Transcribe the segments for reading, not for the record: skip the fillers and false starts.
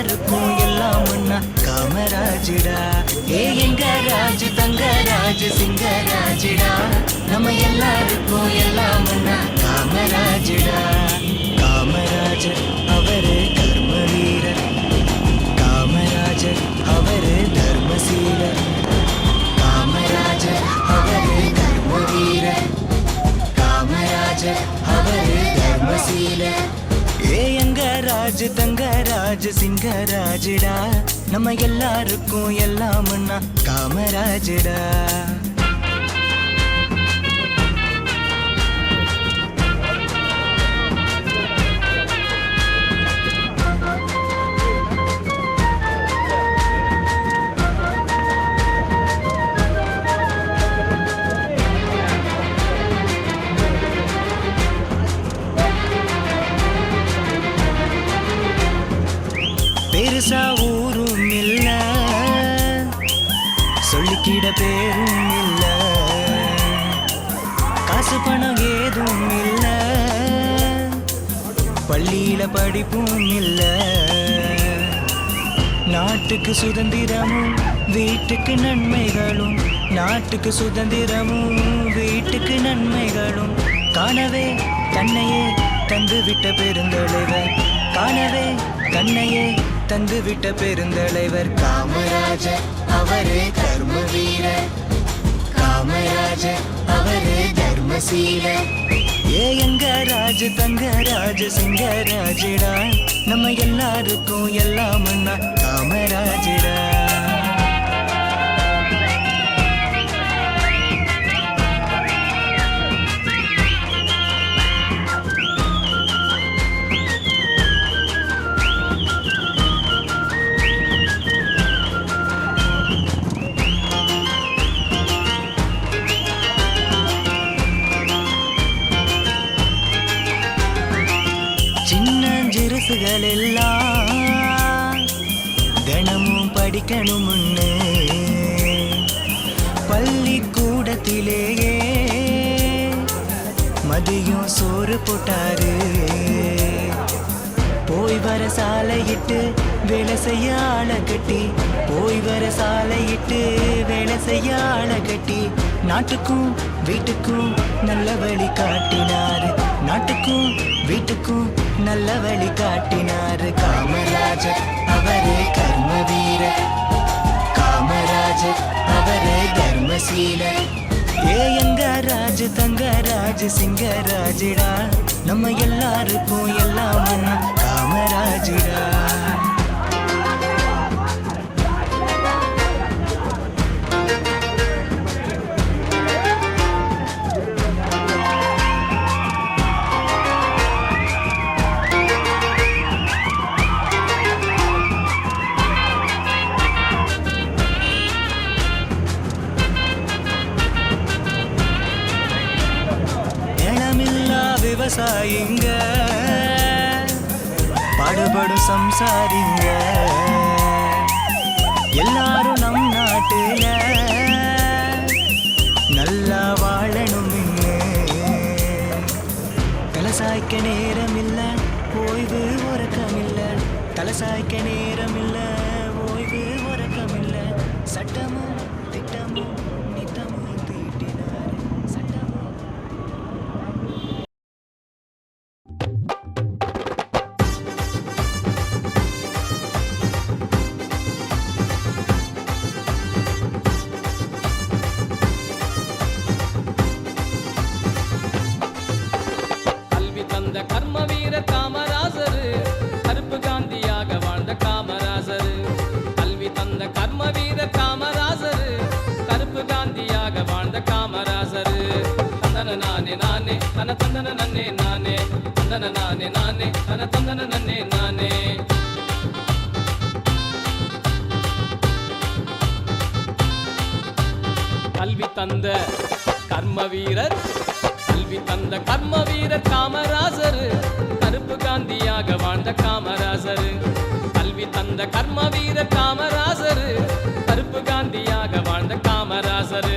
எல்லாருக்கும் எல்லாம் ஒன்னா காமராஜிடா. எங்க ராஜு தங்கராஜு சிங்கராஜிடா. நம்ம எல்லாருக்கும் எல்லாம் ஒன்னா காமராஜிடா. காமராஜர் அவரு கர்ம வீரர், காமராஜர் அவரு தர்மசீலர், காமராஜர் அவரு கர்ம வீரர், காமராஜர் அவரு தர்மசீலர். எங்க ராஜு தங்கராஜு சிங்கராஜிடா. நம்ம எல்லாருக்கும் எல்லாம் ஒன்னா காமராஜிடா. பெருசா ஊரும் இல்ல, சொல்லிக்கிட பேரும் இல்ல, காசு பணம் ஏதும் இல்ல, பள்ளியில படிப்பும் இல்ல. நாட்டுக்கு சுதந்திரமும் வீட்டுக்கு நன்மைகளும், நாட்டுக்கு சுதந்திரமும் வீட்டுக்கு நன்மைகளும் காணவே கண்ணையே தந்து விட்ட பெருந்தலைவர், காணவே கண்ணையே தந்து விட்ட பெருந்தலைவர் காமராஜர் அவரே கர்ம வீரர், காமராஜர் அவரே தர்மசீலர். எங்க ராஜு தங்கராஜு சிங்கராஜிடா. நம்ம எல்லாருக்கும் எல்லாம் ஒன்னா காமராஜிடா. சின்னஞ்சிறுசுகள் எல்லாம் தினமும் படிக்கணும்னு பள்ளிக்கூடத்திலேயே மதியம் சோறு போட்டாரு. போய் வர சாலையிட்டு வேலை செய்ய ஆளை கட்டி, போய் வர சாலையிட்டு வேலை செய்ய ஆளை கட்டி, நாட்டுக்கும் வீட்டுக்கும் நல்ல வழி காட்டினாரு, நாட்டுக்கும் வீட்டுக்கும் நல்ல வழி காட்டினாரு. காமராஜர் அவரே கர்ம வீரர், காமராஜர் அவரே தர்மசீலர். எங்க ராஜு தங்கராஜு சிங்கராஜிடா. நம்ம எல்லாருக்கும் எல்லாம் ஒன்னா காமராஜிடா. விவசாயிங்க பாடுபடும் சம்சாரிங்க எல்லாரும் நம் நாட்டுல நல்லா வாழணும். தலசாய்க்க நேரம் இல்ல ஓய்வு உறக்கம் இல்ல, தலசாய்க்க நேரம் இல்ல ஓய்வு உறக்கம் இல்ல. சட்டமும் திட்டமும் நித்தமும் தீட்டினார், சட்டமும். கர்ம வீர காமராசர், கருப்பு காந்தியாக வாழ்ந்த காமராசர். கல்வி தந்த கர்ம வீர காமராசர், கருப்பு காந்தியாக வாழ்ந்த காமராசர். தந்தன நானே நானே தன தந்தன நன்னே நானே, தந்தன நானே நானே தன தந்தன நன்னே நானே. கல்வி தந்த கர்ம வீரர், கல்வி தந்த கர்ம வீரர் காமராசர், கருப்பு காந்தியாக வாழ்ந்த காமராசர். கல்வி தந்த கர்ம வீரர் காமராசர், கருப்பு காந்தியாக வாழ்ந்த காமராசர்.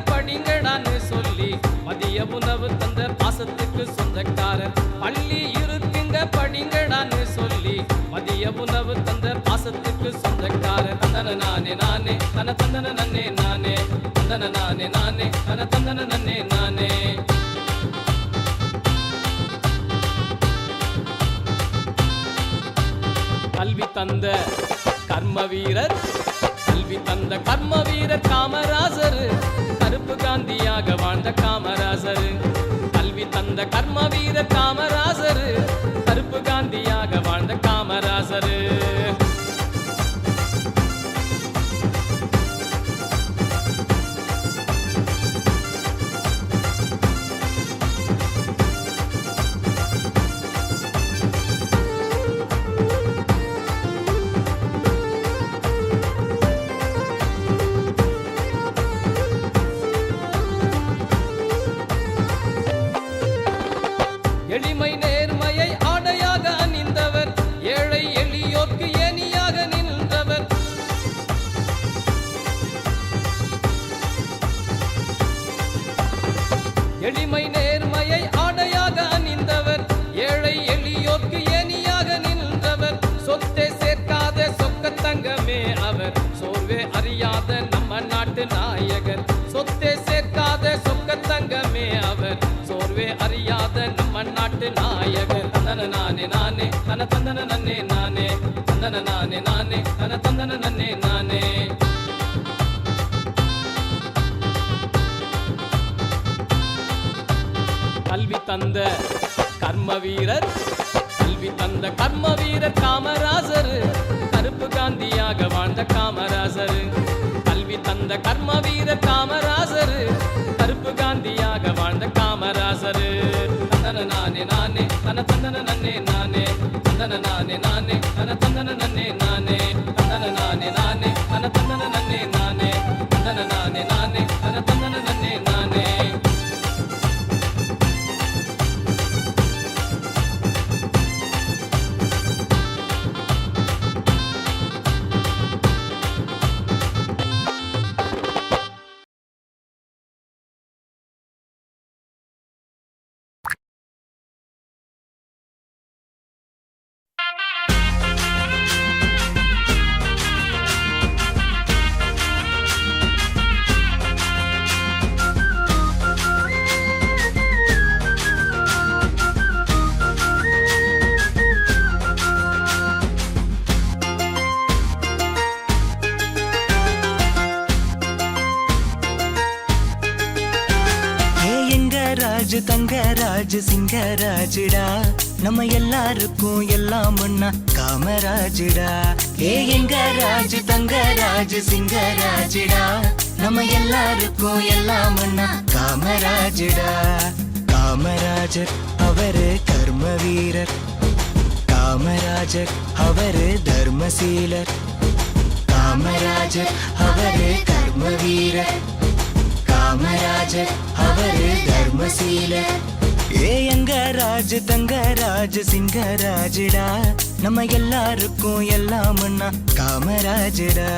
படிங்கடான்னு சொல்லி மதிய உணவு தந்த பாசத்துக்கு சொந்தக்காரர். பள்ளி இருக்குங்க படிங்கடான்னு சொல்லி மதிய உணவு தந்த பாசத்துக்கு சொந்தக்காரர். தந்தன நானே நானே தன தந்தன நன்னே நானே, தந்தன நானே நானே தன தந்தன நன்னே நானே. கல்வி தந்த கர்ம வீரர், கல்வி தந்த கர்ம வீரர் காமராசர். கருப்பு காந்தியாக வாழ்ந்த காமராசர். கல்வி தந்த கர்ம வீரர் காமராசர். கருப்பு காந்தியாக வாழ்ந்த காமராசர். எளிமை நேர்மையை ஆடையாக அணிந்தவர், ஏழை எளியோர்க்கு ஏணியாக நின்றவர். எளிமை நேர்மையை ஆடையாக அணிந்தவர், ஏழை எளியோர்க்கு ஏணியாக நின்றவர். சொத்தை சேர்க்காத சொக்கத்தங்கமே அவர், சோர்வே அறியாத நம்ம நாட்டு நாயகர். சொத்தை சேர்க்காத சொக்கத்தங்கமே அவர், சோர்வே அறியாத நம்ம நாட்டு நாயகர். தந்தன நானே நானே தன தந்தன நன்னே நானே, தந்தன நானே நானே தன தந்தன நன்னே நானே. கல்வி தந்த கர்ம வீரர், கல்வி தந்த கர்ம வீரர் காமராசர். கருப்பு காந்தியாக வாழ்ந்த காமராசர். கல்வி தந்த கர்ம வீரர் காமராசர். கருப்பு காந்தியாக வாழ்ந்த காமராசர். தந்தன நானே நானே தன தந்தன நன்னே நானே, தந்தன நானே நானே தன தந்தன நன்னே நானே, தந்தன நானே நானே தன தந்தன நன்னே நானே, தந்தன நானே நானே தன தந்தன நன்னே நானே. ராஜு தங்கராஜு சிங்கராஜுடா, நம்ம எல்லாருக்கும் எல்லாம் ஒண்ணா காமராஜுடா. எங்க ராஜு தங்கராஜு சிங்கராஜுடா, நம்ம எல்லாருக்கும் எல்லாம் ஒண்ணா காமராஜுடா. காமராஜர் அவரு கர்ம வீரர், காமராஜர் அவரு தர்மசீலர். காமராஜர் அவரு கர்ம வீரர், காமராஜர் அவரு தர்மசீலர். எங்க ராஜு தங்கராஜு சிங்கராஜுடா, நம்ம எல்லாருக்கும் எல்லாம் ஒண்ணா காமராஜுடா.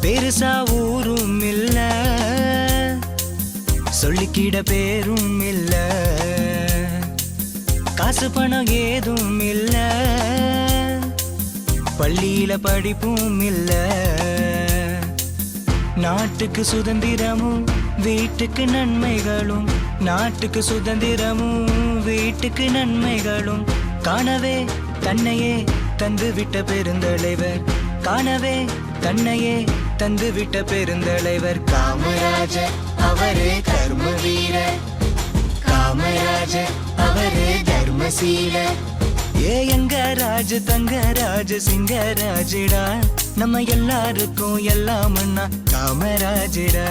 பெருசா ஊரும் இல்ல, சொல்லிக்கிட பேரும் இல்ல, காசு பணம் ஏதும் இல்ல, பள்ளியில படிப்பும் இல்ல. நாட்டுக்கு சுதந்திரமும் வீட்டுக்கு நன்மைகளும், நாட்டுக்கு சுதந்திரமும் வீட்டுக்கு நன்மைகளும் காணவே தன்னையே தந்து விட்ட பெருந்தலைவர், காணவே தன்னையே தந்து விட்ட பெருந்தலைவர். காமராஜர் அவரே கர்ம வீரர், காமராஜர் அவரே தர்மசீலர். எங்க ராஜு தங்கராஜு சிங்கராஜுடா, நம்ம எல்லாருக்கும் எல்லாம் ஒண்ணா காமராஜுடா.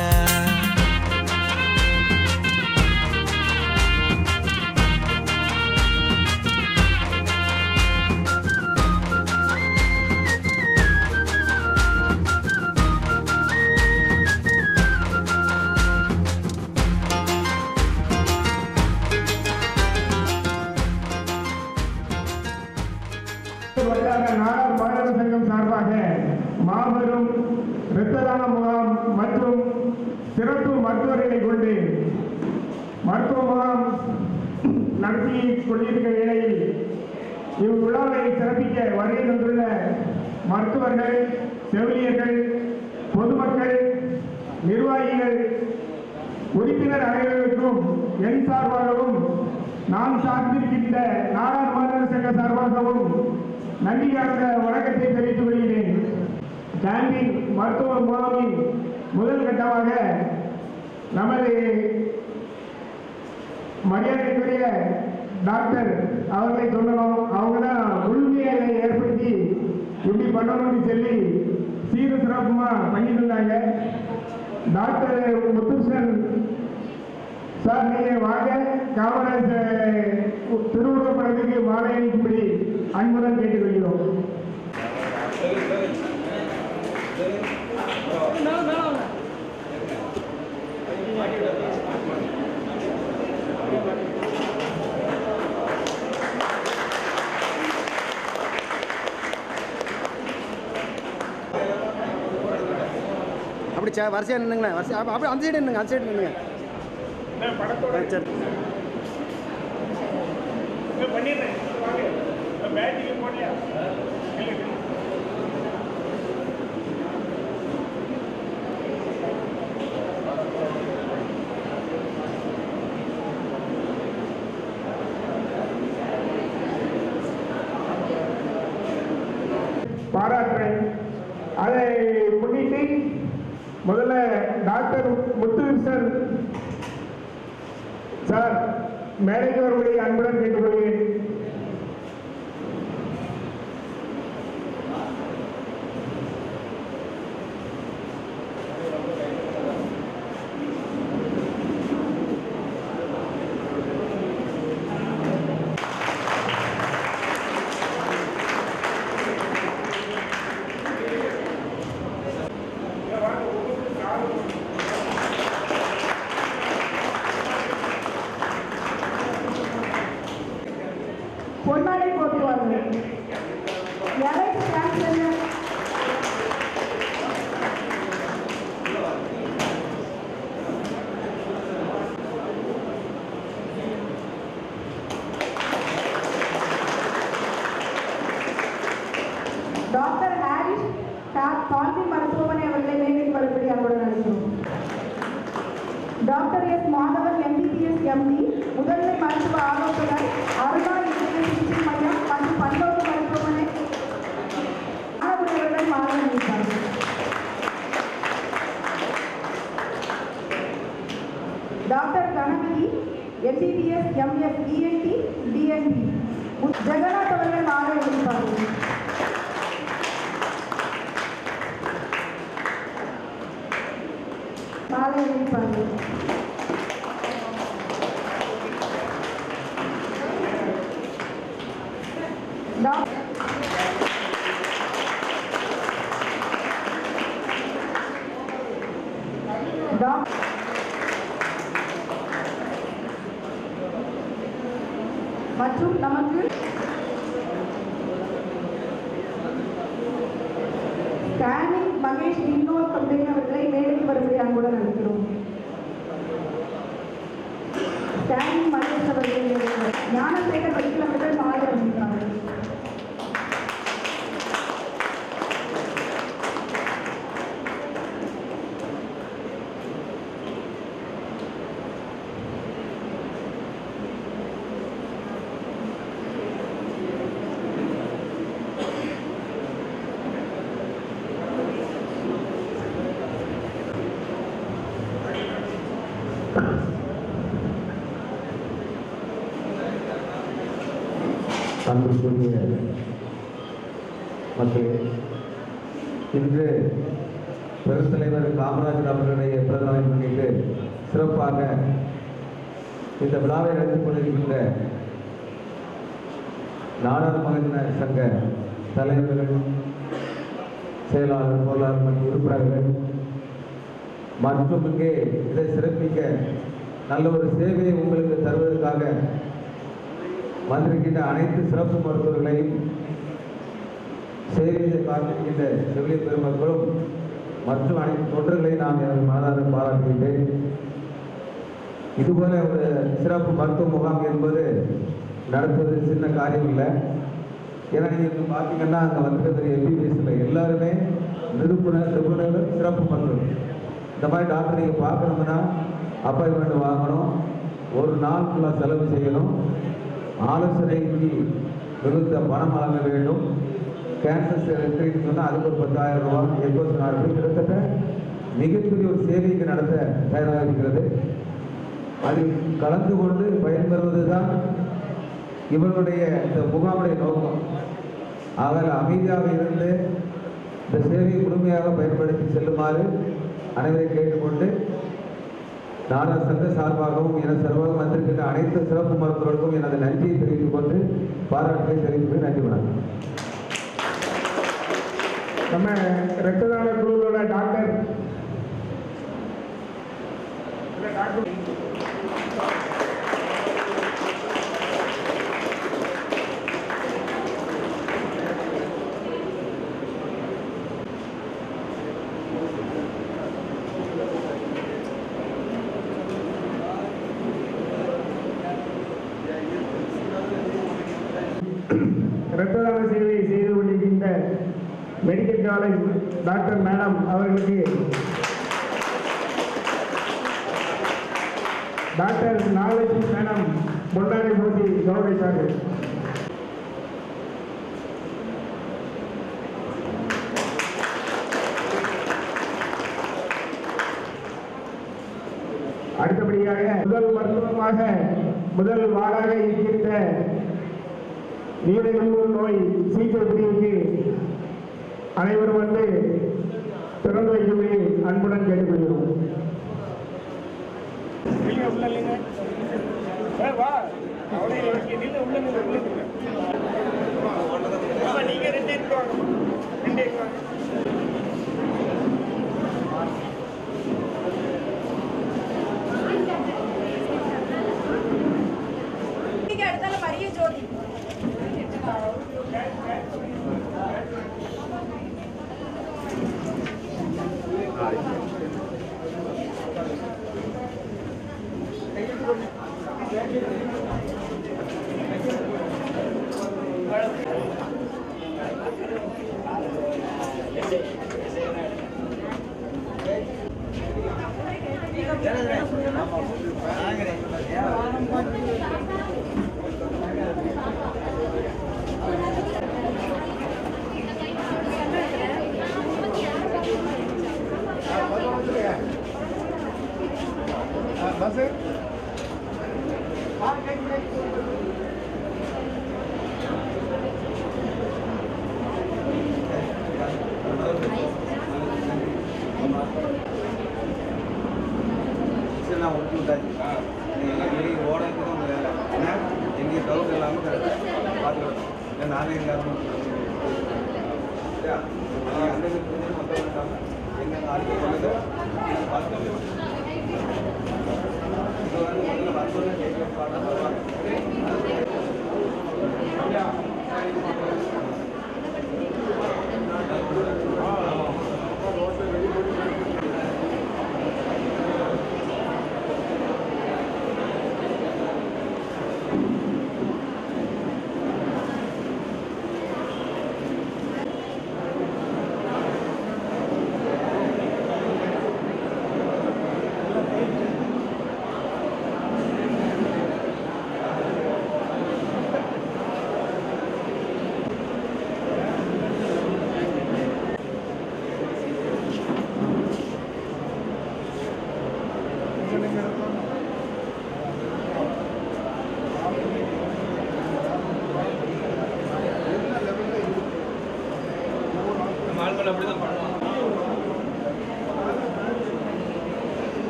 நாடார் மகளிர் சங்கம் சார்பாக மாபெரும் இரத்த தான முகாம் மற்றும் சிறப்பு மருத்துவர்களை கொண்டு மருத்துவ முகாம் நடத்தி கொண்டிருக்கிற வேளையில் இவ்விழாவை சிறப்பிக்க வருகை தந்துள்ள மருத்துவர்கள், செவிலியர்கள், பொதுமக்கள், நிர்வாகிகள், உறுப்பினர் அனைவருக்கும் என் சார்பாகவும் நான் சார்ந்திருக்கின்ற நாடார் மகளிர் சங்க சார்பாகவும் நன்றி கலந்த வணக்கத்தை தெரிவித்துக் கொள்கிறேன். கேம்பிங் மருத்துவ முகாமின் முதல் கட்டமாக நமது மரியாதைக்குரிய டாக்டர் அவர்களை சொல்லணும். அவங்க தான் முழுமையை ஏற்படுத்தி இப்படி பண்ணணும்னு சொல்லி சீர சிறப்புமாக பண்ணிட்டு இருந்தாங்க. டாக்டர் முத்துகிருஷ்ணன் சார், நீங்கள் வாங்க, காமராஜர் திருவுருவப்படத்துக்கு மாலை அணிக்கும்படி அன்புடன் கேட்டுக்கொள்கிறோம். அப்படி வரிசையாக நின்றுங்கண்ணா, வரிசை அப்படி அந்த சைடு நின்றுங்க, அந்த சைடு நின்றுங்க. சரி பாராட்டுறேன். அதை முன்னிட்டு முதல்ல டாக்டர் முத்துகிருஷ்ணன் சார் மேடைக்கு வரும்படி அன்புடன் கேட்டுக்கொள்கிறேன். பொன்னாடை போட்டுவார்கள். டாக்டர் ஹாரிஸ் காந்தி மருத்துவமனை அவர்களை மேலும் வரும்படி அன்புடன் அழைக்கிறோம். Doctor S Madhavan MBBS MD முதன்மை மருத்துவ ஆலோசகர் அருணா இதய சிகிச்சை மையம் மற்றும் பல்லோக மருத்துவமனை மாணவர்களுடன் மாலை அணிவித்தார்கள். Doctor Ganapathi MBBS MS ENT DNB Jagannath அவர்கள் மாலை அணிவித்தார்கள். மாலை அணிவிப்பார்கள். மற்றும் நமக்கு ஸ்கேனிங் மகேஷ் வினோத் கம்பெனி அவர்களை மேடைக்கு வரும்படி அன்புடன் அழைக்கிறோம். ஸ்கேனிங் மகேஷ் அவர்களை ஞானசேகர் வக்கீல் அவர்கள் மாலை அணிவித்தார்கள். அன்புக்குரிய மக்களே, இன்று பெருந்தலைவர் காமராஜர் அவர்களுடைய பிறந்தநாளை முன்னிட்டு சிறப்பாக இந்த விழாவை நடத்திக் கொண்டிருக்கின்ற நாடார் மகளிர் சங்க தலைவர்கள், செயலாளர், பொருளாளர் மற்றும் உறுப்பினர்கள் மற்றும் இங்கே இதை சிறப்பிக்க நல்ல ஒரு சேவையை உங்களுக்கு தருவதற்காக வந்திருக்கின்ற அனைத்து சிறப்பு மருத்துவர்களையும் சேவையை பார்த்திருக்கின்ற செவிலிய பெருமக்களும் மற்றும் அனைத்து தொண்டர்களை நான் எனது மனதார பாராட்டுகின்றேன். இதுபோல ஒரு சிறப்பு மருத்துவ முகாம் என்பது நடத்துவது சின்ன காரியம் இல்லை. ஏன்னா நீங்கள் பார்த்தீங்கன்னா அங்கே வந்துருக்கிற எம்பிபிஎஸ்ல எல்லாருமே நிபுணர்கள் சிறப்பு மருத்துவர். இந்த மாதிரி டாக்டர் நீங்கள் பார்க்கணும்னா அப்பாயின்மெண்ட் வாங்கணும், ஒரு நாள் ஃபுல்லாக செலவு செய்யணும், ஆலோசனைக்கு மிகுந்த பணம் வழங்க வேண்டும். கேன்சர் ஸ்கிரீனிங் சொன்னால் அதுக்கு ஒரு 10,000 ரூபா, 80,000 ரூபாய் கிட்டத்தட்ட மிகப்பெரிய ஒரு சேவைக்கு நடத்த தயாராக இருக்கிறது. அதில் கலந்து கொண்டு பயன்பெறுவது தான் இவர்களுடைய இந்த முகாமுடைய நோக்கம். ஆக அமைதியாக இருந்து இந்த சேவையை முழுமையாக பயன்படுத்தி செல்லுமாறு அனைவரை கேட்டுக்கொண்டு நாடக சங்க சார்பாகவும் என சார்பாகவும் வந்திருக்கின்ற அனைத்து சிறப்பு மருத்துவர்களுக்கும் எனது நன்றியை தெரிவித்துக் கொண்டு பாராட்டுகளை தெரிவித்து நன்றி வணக்கம். நம்ம இரத்த தான குழுவோட டாக்டர் இரத்த தான சேவையை செய்து கொண்டிருக்கின்ற மெடிக்கல் காலேஜ் டாக்டர் மேடம் அவர்களுக்கு டாக்டர் நாகலட்சுமி மேடம் பொன்னாடை போட்டி கௌரவித்தார்கள். அடுத்தபடியாக முதல் மருத்துவமாக முதல் வார்டாக இருக்கின்ற நீரிழிவு நோய் சிகிச்சை பிரிவுக்கு அனைவரும் வந்து திறந்து வைக்கும்படி அன்புடன் கேட்டுக்கொள்கிறோம்.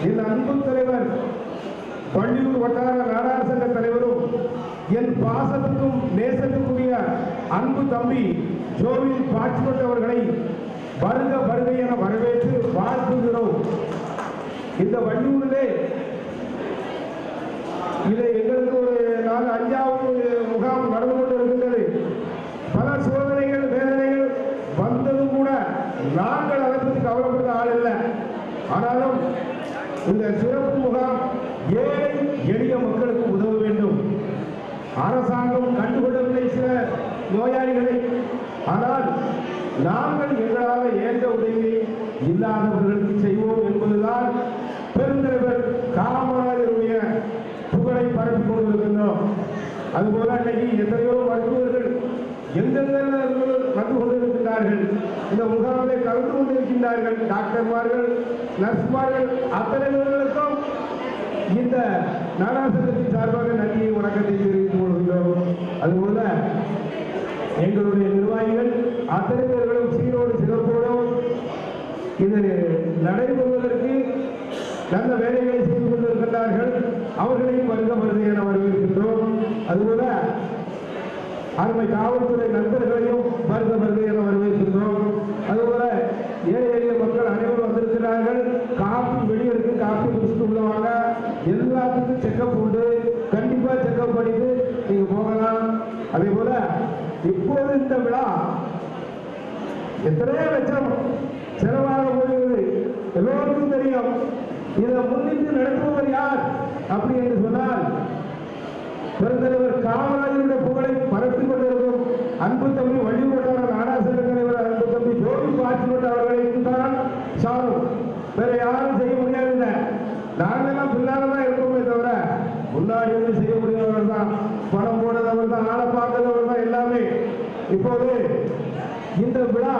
என் அன்பு தலைவர் பள்ளியூர் வட்டார நாடார் சங்க தலைவரும் என் பாசத்துக்கும் நேசத்துக்குரிய அன்பு தம்பி ஜோவில் பாட்சிமட் அவர்களை வருக வருகை என வரவேற்று வாழ்த்துகிறோம். இந்த வள்ளியூரிலே இதை எங்களுக்கு ஒரு 5வது முகாம் நடந்து கொண்டிருக்கின்றது. பல சோதனைகள் வேதனைகள் வந்ததும் கூட நாங்கள் அதை பற்றி கவலைப்படுற ஆள் இல்லை. ஆனாலும் இந்த சிறப்பு முகாம் ஏழை எளிய மக்களுக்கு உதவ வேண்டும். அரசாங்கம் கண்டுகொள்ளவில்லை சில நோயாளிகளை. ஆனால் நாங்கள் எங்களால் ஏற்ற உதவியை இல்லாதவர்களுக்கு செய்வோம் என்பதுதான் பெருந்தலைவர் காமராஜருடைய புகழை பரப்பிக் கொண்டிருக்கின்றோம். அதுபோல இன்னைக்கு எத்தனையோ மருத்துவர்கள் எந்தெந்த வந்து கொண்டிருக்கிறார்கள், இந்த முகாமிலே கலந்து கொண்டிருக்கின்றார்கள். டாக்டர்மார்கள், நர்ஸ்மார்கள், அத்தனை பேர்களுக்கும் இந்த நாடார் சங்கத்தின் சார்பாக நன்றியை வணக்கத்தை தெரிவித்துக் கொள்கின்றோம். அதுபோல எங்களுடைய நிர்வாகிகள் அத்தனை பேர்களும் சீரோடு சிறப்போடும் இது நடைபெறுவதற்கு நல்ல வேலைகளை செய்து கொண்டிருக்கின்றார்கள். அவர்களையும் வருக வருகை என வரவேற்கின்றோம். அதுபோல அருமை காவல்துறை நண்பர்களையும் வருக வருகை என வரவேற்கின்றோம். அதுபோல ஏழை எளிய மக்கள் அனைவரும் வந்திருக்கிறார்கள். காப்பி வெளியே இருக்கு, காப்பி குடிச்சுட்டு உள்ளவாங்க. எல்லாத்துக்கும் செக்கப் உண்டு, கண்டிப்பா செக்கப் பண்ணிட்டு நீங்க போகலாம். அதே போல இப்போது இந்த விழா எத்தனையோ லட்சம் செலவாக போகிறது, எல்லோருக்கும் தெரியும். இதை முன்னிட்டு நடத்துபவர் யார் அப்படி என்று சொன்னால் பெருந்தலைவர் காமராஜருடைய புகழை பரப்பிக் கொண்டிருக்கும் அன்பு தம்பி வள்ளியூர் நாடார் சங்க தலைவர் அன்பு தம்பி ஜோவில் பாட்சிமட் அவர்களுக்கு தான் சாரும். வேற யாரும் செய்ய முடியாது. நாங்கெல்லாம் பின்னால்தான் இருப்போமே தவிர முன்னாடி வந்து செய்ய முடியாதவர் தான். பணம் போடுறவர் தான், ஆளை பார்க்கிறவர் தான் எல்லாமே. இப்போது இந்த விழா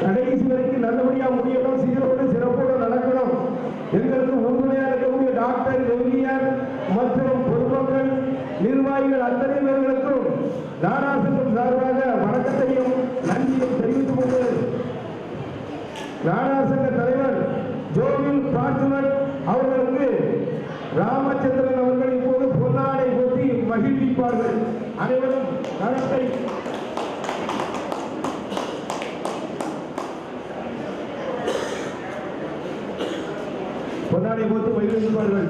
கடைசி வரைக்கும் நல்லபடியா முடியணும், சீரோடு சிறப்போடு நடக்கணும். எங்களுக்கு உறுதுணையாக இருக்கக்கூடிய டாக்டர், செவிலியர் மற்றும் பொதுமக்கள், நிர்வாகிகள் அத்தனை பேர்களுக்கும் நாடார் சங்கம் சார்பாக வணக்கத்தையும் நன்றியும் தெரிவித்துக் கொண்டு நாடார் சங்க தலைவர் ஜோவில் பாட்சிமட் அவர்களுக்கு ராமச்சந்திரன் அவர்கள் இப்போது பொன்னாடை போட்டி மகிழ்விப்பார்கள். அனைவரும் கரத்தை பொன்னாடை போட்டு மகிழ்விப்பார்கள்.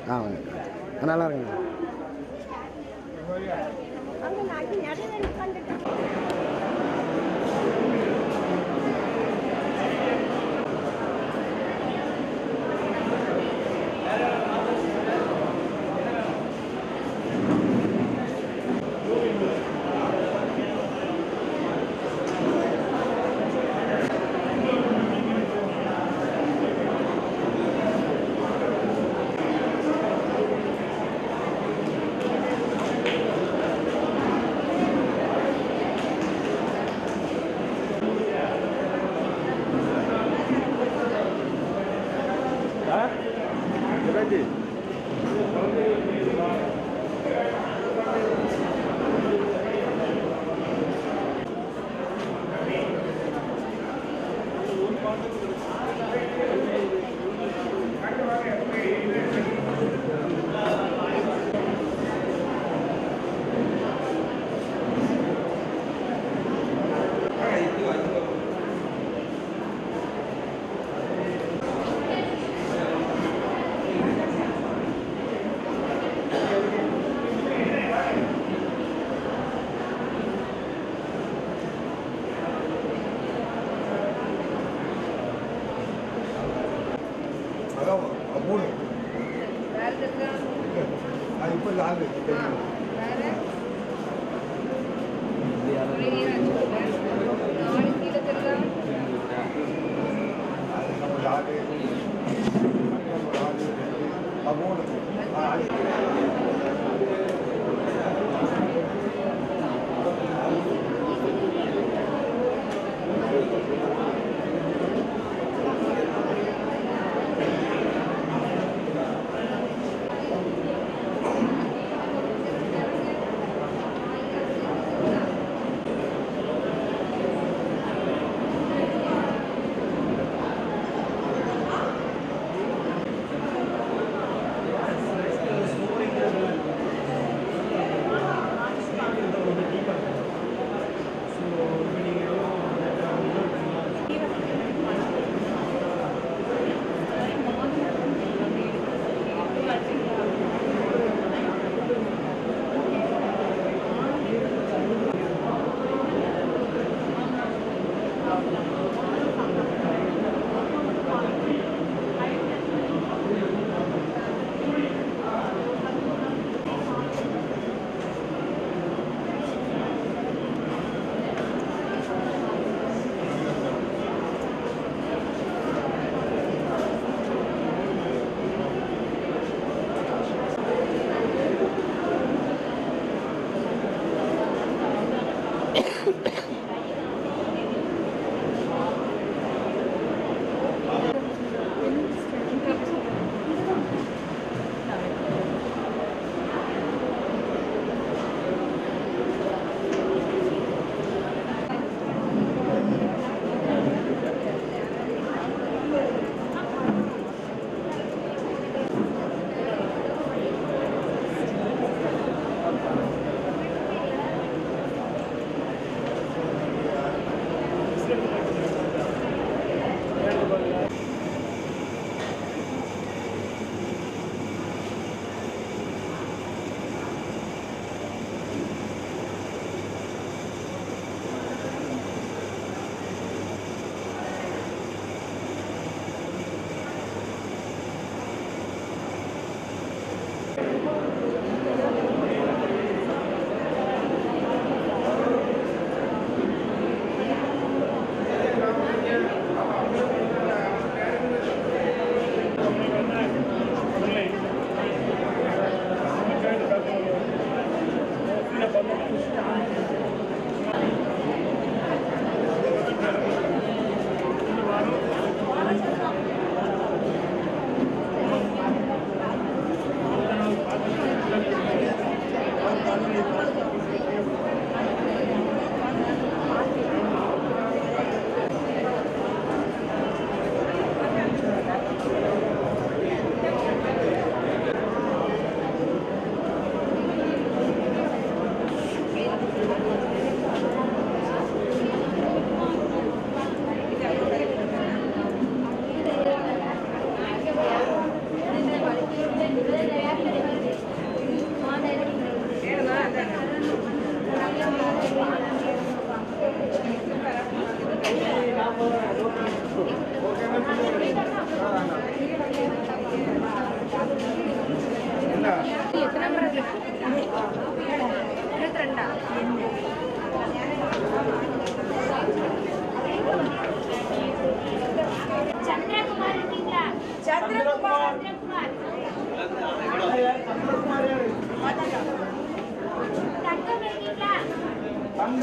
ஆ நல்லா இருக்குங்க.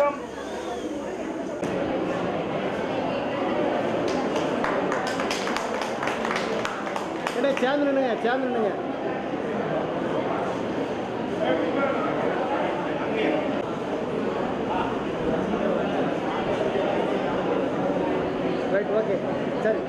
சங்கம் சேர்ந்து நின்னுங்க ரைட் ஓகே சரி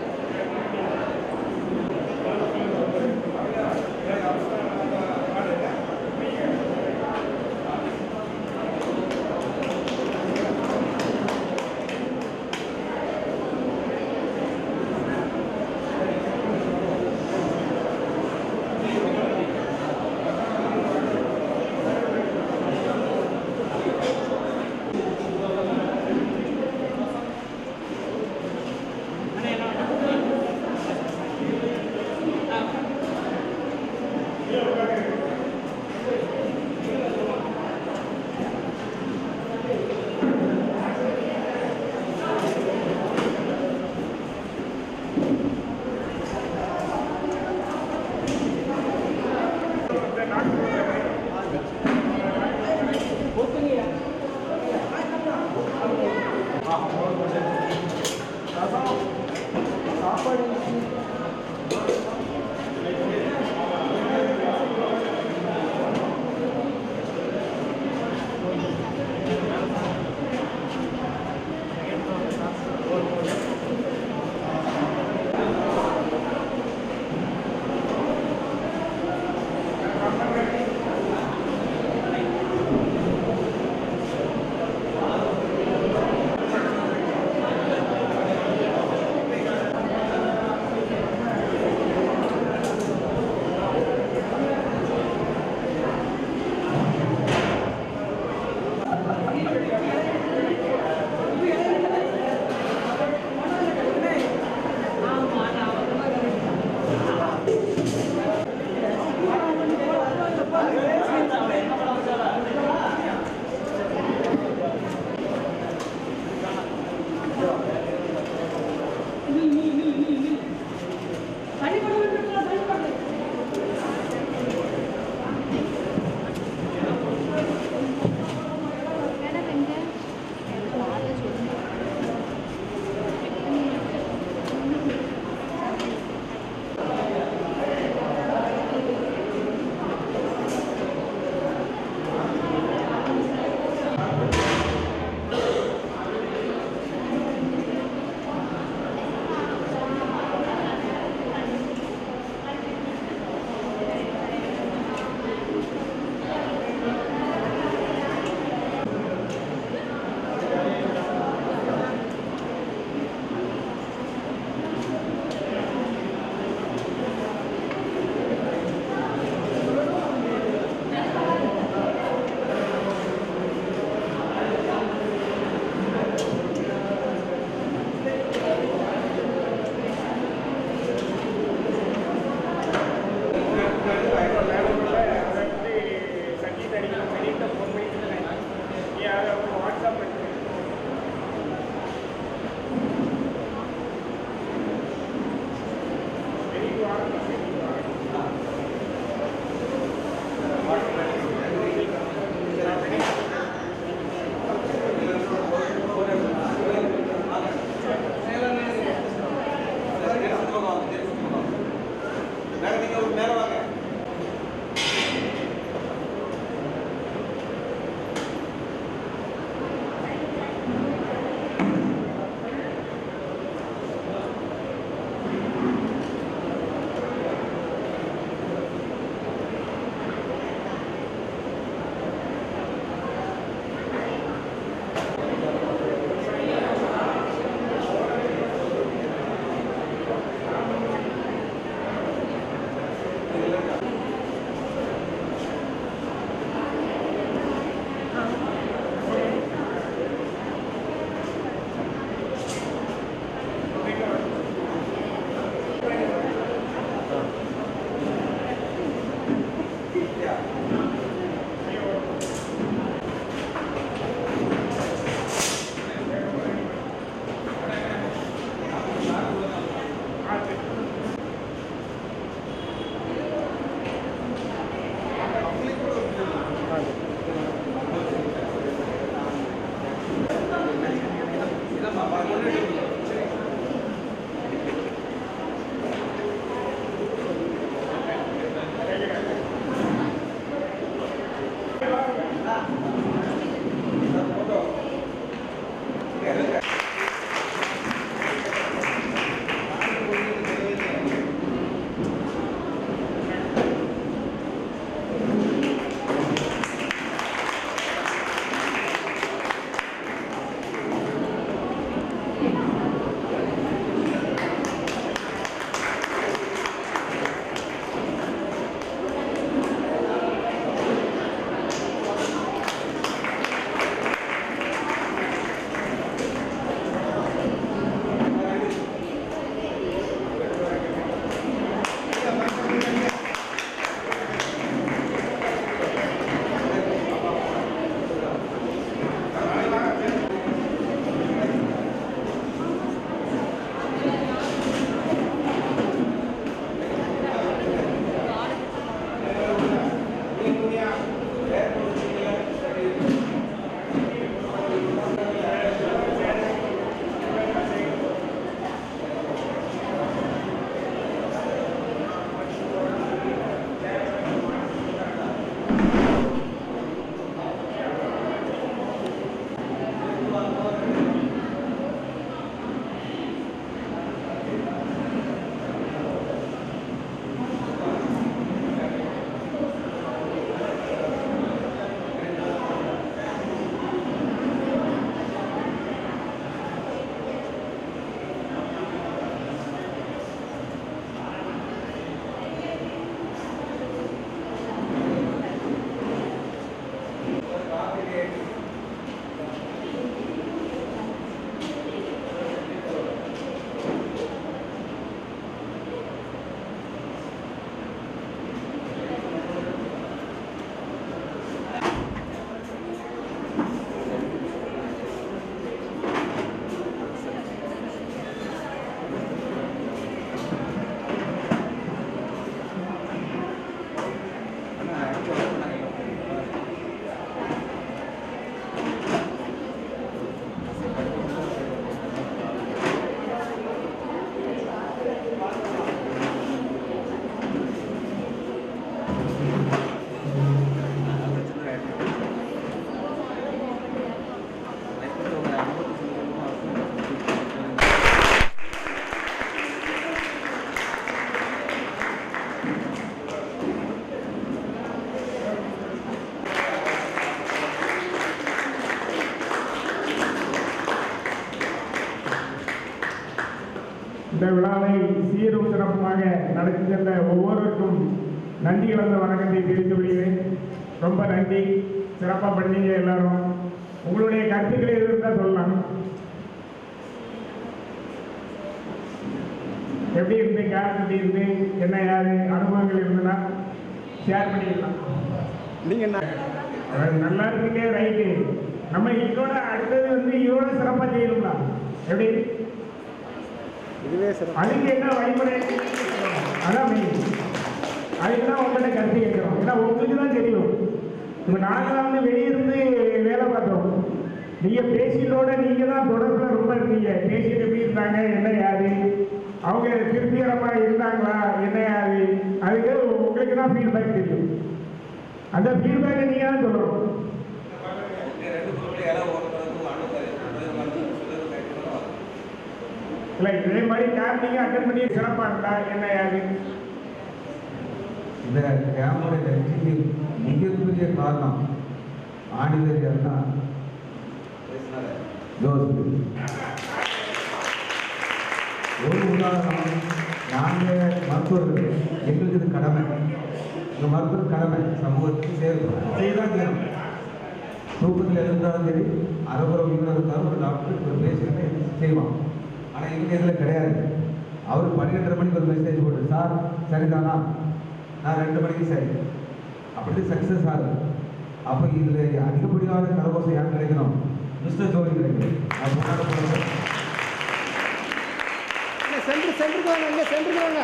இந்த விழாவை சீரும் சிறப்புமாக நடத்தி சென்ற ஒவ்வொருவருக்கும் நன்றி கலந்த வணக்கத்தை தெரிவித்து விடுகிறேன். ரொம்ப நன்றி, சிறப்பாக பண்ணீங்க எல்லாரும். உங்களுடைய கருத்துக்களை இருந்தால் சொல்லலாம். எப்படி இருந்து யார் எப்படி இருந்து என்ன யாரு அனுபவங்கள் இருந்ததுன்னா ஷேர் பண்ணிடலாம். நீங்கள் என்ன நல்லா இருக்குங்க, ரைட்டு. நம்ம இதோட அடுத்தது இதோட சிறப்பாக செய்யணுங்களா? எப்படி இதுவே சிறப்பு. அதுக்கு என்ன வழிமுறை? அதான் மெயின். அதுக்கு தான் உங்கள்கிட்ட கருத்து கேட்குறோம். ஏன்னா உங்களுக்கு தான் தெரியும். இப்போ நாங்கள் வெளியிருந்து வேலை பார்த்தோம். நீங்கள் பேசியதோட நீங்கள் தான் தொடர்பில் ரொம்ப இருந்தீங்க. பேசிட்டு எப்படி இருந்தாங்க, என்ன யாரு, அவங்க திருப்திகரமாக இருந்தாங்களா, என்ன யாரு, அதுக்கு உங்களுக்கு தான் ஃபீட்பேக் தெரியும். அந்த ஃபீட்பேக்கை நீங்கள் தான் சொல்லணும். இல்லை இதே மாதிரி கேம்ப் நீங்கள் அட்டன் பண்ணி சிறப்பாக இருந்தா என்ன யாரு? இந்த கேம்போட வெற்றிக்கு மிகப்பெரிய காரணம் ஆணிவேர் அண்ணா ஜோஸ். ஒரு உதாரணம், நாங்கள் மருத்துவர்கள், எங்களுக்கு இது கடமை. இந்த மருத்துவ கடமை சமூகத்துக்கு செய்தான் செய்யணும். தூக்கத்தில் இருந்தாலும் சரி, அறுபுறம் இருந்தாலும் ஒரு டாக்டர் ஒரு பேஷண்ட்டை செய்வான். ஆனால் இவங்க இதில் கிடையாது. அவர் 12:30 மணிக்கு ஒரு மெசேஜ் போட்டு, சார் சரிதானா, நான் 2 மணிக்கு சரி, அப்படி சக்ஸஸ் ஆகுது. அப்போ இதில் அதிகப்படியான கரகோசம் யார் கிடைக்கணும்? மிஸ்டர் ஜோடி கிடைக்கணும். அது முன்னாடி சென்டருக்கு வாங்க, இங்கே சென்டருக்கு வாங்க.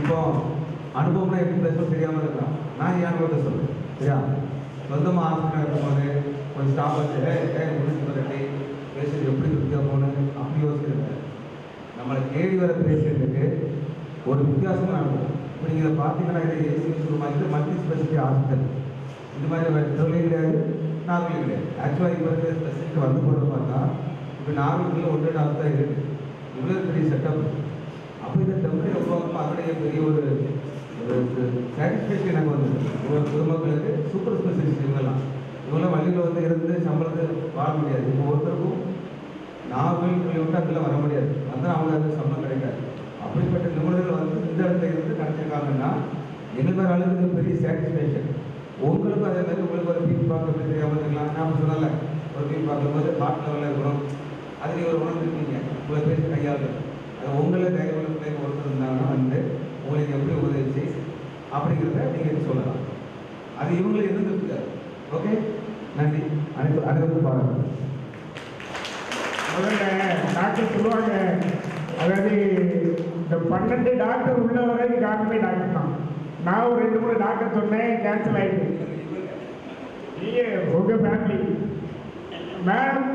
இப்போ அனுபவம்னா எப்படி பேசணும் தெரியாமல் இருக்கலாம். நான் என் அனுபவத்தை சொல்றேன். சரியா? சொந்தமாக ஆஸ்பத்திரி இருக்கும்போது கொஞ்சம் ஸ்டாஃப் வச்சு முடிச்சு வரட்டி பேசுறது எப்படி திருப்தியாக போகணும் அப்படி யோசிக்கிறது. நம்மளை தேடி வர பேசுறதுக்கு ஒரு வித்தியாசமாக இருக்கும். இப்போ நீங்கள் பார்த்தீங்கன்னா இது ஏசிஎஸ் ரூமாக மல்டி ஸ்பெசிலிட்டி ஹாஸ்பிட்டல் இந்த மாதிரி தொழில் கிடையாது, நார்மல் கிடையாது. ஆக்சுவலாக இப்போ இருக்கிற ஸ்பெசிலிட்டி வந்து போகிறது பார்த்தா இப்போ நார்மலுக்குள்ள 1.5 தான் இருக்குது. இவ்வளோ பெரிய செட்டப். அப்போ இந்த டெம்பரரி உருவாக்கும் அதோடைய பெரிய ஒரு சாட்டிஸ்ஃபேக்ஷன் எனக்கு வந்து பொதுமக்களுக்கு சூப்பர் ஸ்பெஷலிஸ்ட் இவங்கெல்லாம் வழியில் வந்து இருந்து சம்பளத்தை வாழ முடியாது. இப்போ ஒருத்தருக்கும் நார்மல் விட்டு அங்கெல்லாம் வர முடியாது, அதான் அவங்க அந்த சம்பளம் கிடைக்காது. அப்படிப்பட்ட நிபுணர்கள் வந்து இந்த இடத்துல இருந்து கிடைச்சிருக்காங்கன்னா எங்களுக்கு வேறு அளவுக்கு பெரிய சாட்டிஸ்ஃபேக்ஷன். உங்களுக்கும் அதே மாதிரி உங்களுக்கு ஒரு ஃபீட்பேக் எப்படி தெரியாமல் இருக்கலாம். நான் சொன்னால ஒரு ஃபீட்பேக் போது ஹார்ட் லெவலில் இருக்கணும், அது நீங்கள் ஒரு உணர்ந்துருக்கீங்க. இவ்வளோ பேர் கையாளு அது உங்களை கையாள ஒருத்தர் இருந்தாங்கன்னா வந்து உங்களுக்கு எப்படி உதவிச்சு அப்படிங்கிறத நீங்கள் சொல்லலாம். அது இவங்களை இருந்துருக்காது. ஓகே, நன்றி. அனைவருக்கும் பாருங்கள். முதல்ல டாக்டர் சொல்லுவாங்க, அதாவது இந்த 12 டாக்டர் உள்ள வரைக்கும் டாக்டரே டாக்டர் தான். நான் ஒரு 2-3 டாக்டர் சொன்னேன், கேன்சல் ஆகிடுது. நீங்கள் உங்கள் ஃபேமிலி மேடம்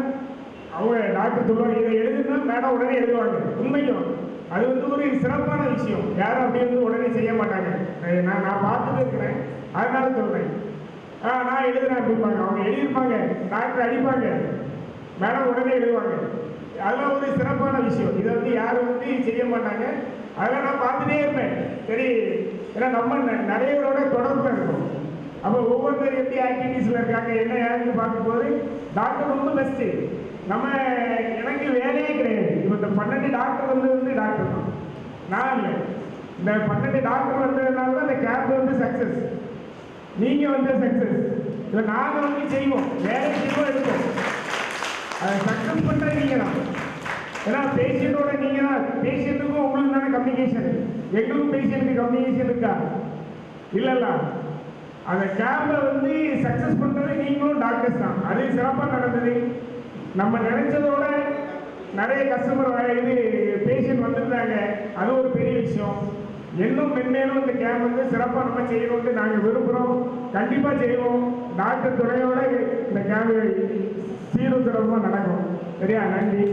அவங்க டாக்டர் சொல்லுவாங்க, இதை எழுதுனா மேடம் உடனே எழுதுவாங்க. உண்மையும் அது வந்து ஒரு சிறப்பான விஷயம். யாரும் அப்படி வந்து உடனே செய்ய மாட்டாங்க. நான் பார்த்துட்டு இருக்கிறேன், அதனால சொல்கிறேன். நான் எழுதுறேன் அப்படிம்பாங்க. அவங்க எழுதியிருப்பாங்க, டாக்டர் அடிப்பாங்க, மேடம் உடனே எழுதுவாங்க. அதெல்லாம் ஒரு சிறப்பான விஷயம். இதை வந்து யாரும் வந்து செய்ய மாட்டாங்க. அதெல்லாம் நான் பார்த்துட்டே இருப்பேன். சரி, ஏன்னா நம்ம நிறைய பேரோட தொடர்பில் இருக்கும். அப்போ ஒவ்வொருத்தரும் எப்படி ஆக்டிவிட்டீஸில் இருக்காங்க என்ன யாருன்னு பார்க்கும்போது டாக்டர் ரொம்ப பெஸ்ட்டு. நம்ம எனக்கு வேலையே கிடையாது. இப்போ இந்த 12 டாக்டர் வந்து டாக்டர் தான், நான் இல்லை. இந்த 12 டாக்டர் வந்ததுனால தான் இந்த கேம்ப் வந்து சக்ஸஸ். நீங்கள் வந்து சக்ஸஸ். இப்போ நாங்கள் வந்து செய்வோம், வேலை செய்வோம், எடுப்போம். அதை சக்ஸஸ் பண்ணுறது நீங்கள் தான். ஏன்னா பேஷண்ட்டோட நீங்கள் தான், பேஷண்ட்டுக்கும் உங்களுக்கு தானே கம்யூனிகேஷன். எங்களுக்கும் பேஷண்ட்டுக்கு கம்யூனிகேஷன் இருக்கா? இல்லைல்ல. அந்த கேம்பை வந்து சக்ஸஸ் பண்ணுறது நீங்களும் டாக்டர்ஸ் தான். அது சிறப்பாக நடந்தது. நம்ம நினைச்சதோட நிறைய கஸ்டமர் இது பேஷண்ட் வந்துருந்தாங்க. அது ஒரு பெரிய விஷயம். இன்னும் மென்மேலும் இந்த கேம்ப் வந்து சிறப்பாக நம்ம செய்யணும்னு நாங்கள் விரும்புகிறோம். கண்டிப்பாக செய்வோம். டாக்டர் துறையோட இந்த கேம்பு சீரும் சிறப்பாக நடக்கும். சரியா? நன்றி.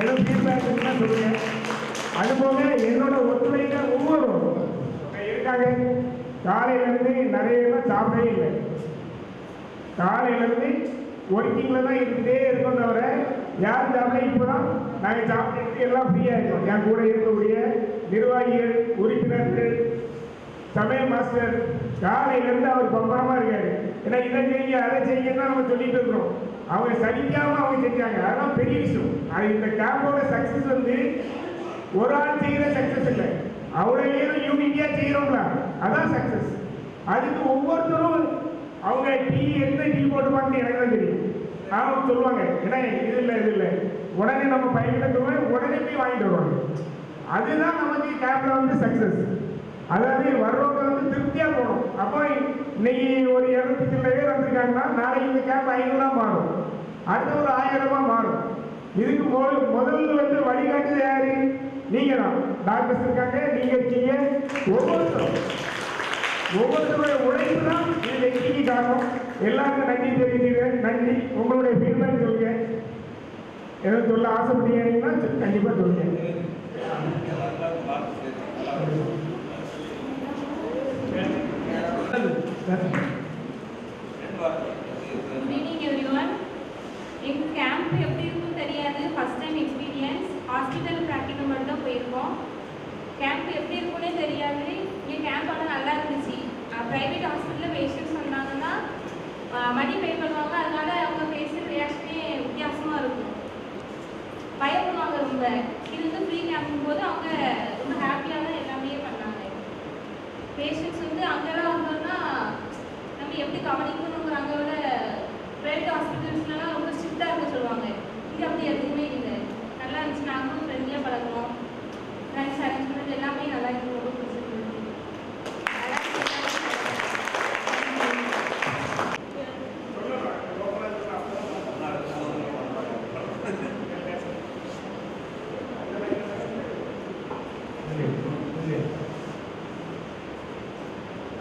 ஏதோ ஃபீட்பேக் தான் சொல்லுங்கள். அதுபோக என்னோட ஒத்துழைக்க ஒவ்வொருவரும் இருக்காங்க. காலையிலேருந்து நிறைய பேர் சாப்பிடவே இல்லை. காலையிலேருந்து ஒர்க்கிங்கில் தான் இருந்துகிட்டே இருக்கோம் தவிர யாரும் சாப்பிட. இப்போ தான் நாங்கள் சாப்பிட்டு எல்லாம் ஃப்ரீயாக இருக்கோம். என் கூட இருக்கக்கூடிய நிர்வாகிகள், உறுப்பினர்கள், சமையல் மாஸ்டர் காலையிலேருந்து அவர் பம்பரமாக இருக்காரு. ஏன்னா இதை செய்ய அதை செய்யணும் நம்ம சொல்லிட்டு இருக்கிறோம். அவங்க சலிக்காமல் அவங்க செஞ்சாங்க. அதெல்லாம் பெரிய விஷயம். அது இந்த கேம்போட சக்ஸஸ் வந்து ஒரு ஆள் செய்கிற சக்ஸஸ் இல்லை, அவ்வளோ பேரும் யூனிட்டியாக செய்கிறோங்களா, அதான் சக்ஸஸ். அதுக்கு ஒவ்வொருத்தரும் அவங்க டீ எந்த டீ போட்டுப்பாங்கன்னு எனக்கு தான் தெரியும். அவங்க சொல்லுவாங்க, ஏன்னா இது இல்லை உடனே நம்ம பையன்கிட்ட சொல்லுவாங்க, உடனே போய் வாங்கிட்டு வருவாங்க. அதுதான் நமக்கு கேம்பில் வந்து சக்ஸஸ். அதாவது வர்றவங்க வந்து திருப்தியாக போகணும். அப்போ இன்னைக்கு ஒரு 200 பேர் வந்திருக்காங்கன்னா நாளைக்கு இந்த கேம்ப் 500 மாறும், அடுத்த ஒரு 1000 மாறும். இதுக்கு முதல்ல வந்து வழிகாட்டுது யாரு? நீங்கள் தான். டாக்டர்ஸ் இருக்காங்க, நீங்கள் இருக்கீங்க. ஒவ்வொருத்தருடைய உழைப்பு தான் இது வெற்றிக்கு காரணம். எல்லாருக்கும் நன்றி தெரிவிக்கிறேன். நன்றி. உங்களுடைய ஃபீட்பேக் சொல்லுங்க. எதுவும் சொல்ல ஆசைப்பட்டீங்கன்னா கண்டிப்பாக சொல்லுங்க. எங்கள் கேம்ப் எப்படி இருக்குன்னு தெரியாது. First time experience. Hospital practical மட்டும் தான் போயிருக்கோம். கேம்ப் எப்படி இருக்குன்னே தெரியாது. இங்கே கேம்ப் ஆனால் நல்லா இருந்துச்சு. ப்ரைவேட் ஹாஸ்பிட்டலில் பேஷண்ட்ஸ் வந்தாங்கன்னா மணி பே பண்ணுவாங்க. அதனால அவங்க பேசுகிற ரியாக்ஷனே வித்தியாசமாக இருக்கும். பயப்படுவாங்க ரொம்ப. இது வந்து ஃப்ரீ கேம்ப் போது அவங்க ரொம்ப ஹாப்பியாக தான் எல்லாமே பண்ணாங்க. பேஷண்ட்ஸ் வந்து அங்கெல்லாம் வந்தோம்னா நம்ம எப்படி கவனிக்கணுங்கிற அங்கோட ப்ரைவேட் ஹாஸ்பிட்டல்ஸ்லாம் ரொம்ப ஸ்ட்ரிக்டாக இருக்க சொல்லுவாங்க. இங்கே அப்படி எதுவுமே இல்லை. நல்லா இருந்துச்சு. நாங்களும் ஃப்ரெண்ட்லியாக பழகணும். ஃப்ரெண்ட்ஸ் அரேஞ்ச் பண்ணது எல்லாமே நல்லா இருக்கு. ரொம்ப பிடிச்சிருக்கு.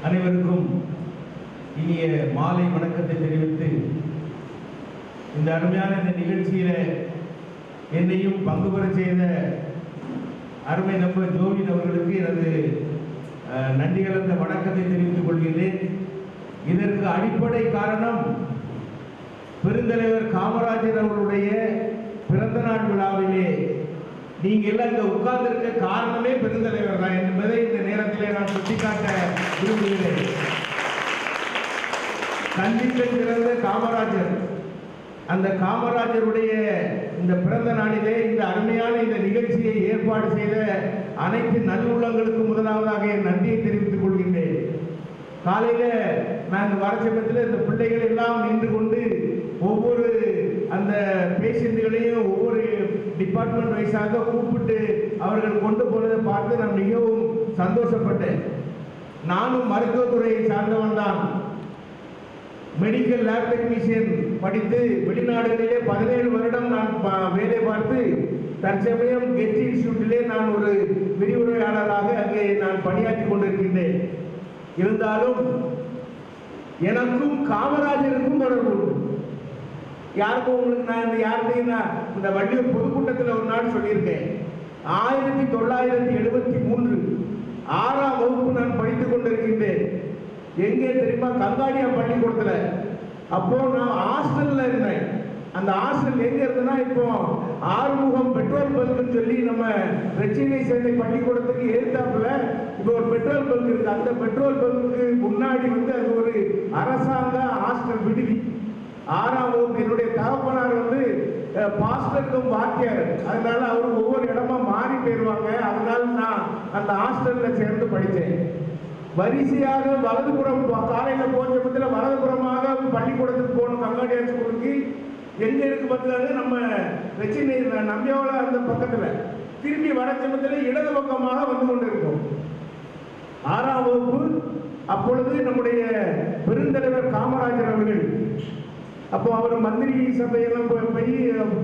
அனைவருக்கும் இனிய மாலை வணக்கத்தை தெரிவித்து இந்த அருமையான இந்த நிகழ்ச்சியில் என்னையும் பங்கு பெற செய்த அருமை நண்பர் ஜோவின் அவர்களுக்கு எனது நன்றி கலந்த வணக்கத்தை தெரிவித்துக் கொள்கிறேன். இதற்கு அடிப்படை காரணம் பெருந்தலைவர் காமராஜர் அவர்களுடைய பிறந்த நாள் விழாவிலே நீங்க எல்லாம் இங்க உட்கார்ந்திருக்க காரணமே பெருந்தலைவர் தான் என்பதை இந்த நேரத்திலே நான் சுட்டிக்காட்ட விரும்புகிறேன். கண்டிப்பை பிறந்த காமராஜர், அந்த காமராஜருடைய இந்த பிறந்த நாளிலே இந்த அருமையான இந்த நிகழ்ச்சியை ஏற்பாடு செய்த அனைத்து நல்லுள்ளங்களுக்கு முதலாவதாக என் நன்றியை தெரிவித்துக் கொள்கின்றேன். காலையில நாங்கள் வர சமயத்தில் இந்த பிள்ளைகள் எல்லாம் நின்று கொண்டு ஒவ்வொரு அந்த பேஷண்ட்களையும் ஒவ்வொரு டிபார்ட்மெண்ட் வைஸாக கூப்பிட்டு அவர்கள் கொண்டு போனதை பார்த்து நான் மிகவும் சந்தோஷப்பட்டேன். நானும் மருத்துவத்துறையை சார்ந்தவன் தான். மெடிக்கல் லேப் டெக்னீஷியன் படித்து வெளிநாடுகளிலே 17 வருடம் நான் வேலை பார்த்து தற்சமயம் கெட் இன்ஸ்டிடியூட்டிலே நான் ஒரு விரிவுரையாளராக அங்கே நான் பணியாற்றி கொண்டிருக்கின்றேன். இருந்தாலும் எனக்கும் காமராஜருக்கும் தொடர்பு உண்டு. யாருக்கும் உங்களுக்கு நான் யார்கிட்டையும் நான் இந்த வள்ளியூர் பொதுக்கூட்டத்தில் ஒரு நாள் சொல்லியிருக்கேன். 1973 6ஆம் வகுப்பு நான் படித்துக் கொண்டிருக்கின்றேன். எங்கே தெரியுமா? கங்காடியா பள்ளிக்கூடத்துல. அப்போ நான் ஹாஸ்டல்ல இருந்தேன். அந்த ஹாஸ்டல் எங்க இருந்ததுன்னா இப்போ ஆறுமுகம் பெட்ரோல் பங்க்னு சொல்லி நம்ம ரெச்சினை சேர்ந்த பள்ளிக்கூடத்துக்கு எதிர்த்தாப்புல இப்போ ஒரு பெட்ரோல் பங்க் இருக்கு. அந்த பெட்ரோல் பங்குக்கு முன்னாடி வந்து அது ஒரு அரசாங்க ஹாஸ்டல் விடுதி. 6ஆம் வகுப்பு என்னுடைய தகப்பனார் வந்து பாஸ்டருக்கும் வாத்தியார், அதனால அவரு ஒவ்வொரு இடமா மாறி போயிடுவாங்க. அதனால நான் அந்த ஹாஸ்டல்ல சேர்ந்து படித்தேன். வரிசையாக வலதுபுறம் காலையில போன பட்சத்தில் வலதுபுறமாக பள்ளிக்கூடத்துக்கு போகணும். கங்காடியார் ஸ்கூலுக்கு எங்க இருக்கு பார்த்தாங்க நம்ம ரெச்சினை நம்பியாவில் அந்த பக்கத்துல. திரும்பி வட சமயத்தில் இடது பக்கமாக வந்து கொண்டு இருக்கும். 6ஆம் வகுப்பு. அப்பொழுது நம்முடைய பெருந்தலைவர் காமராஜர் அவர்கள், அப்போ அவர் மந்திரி சபையெல்லாம் போய்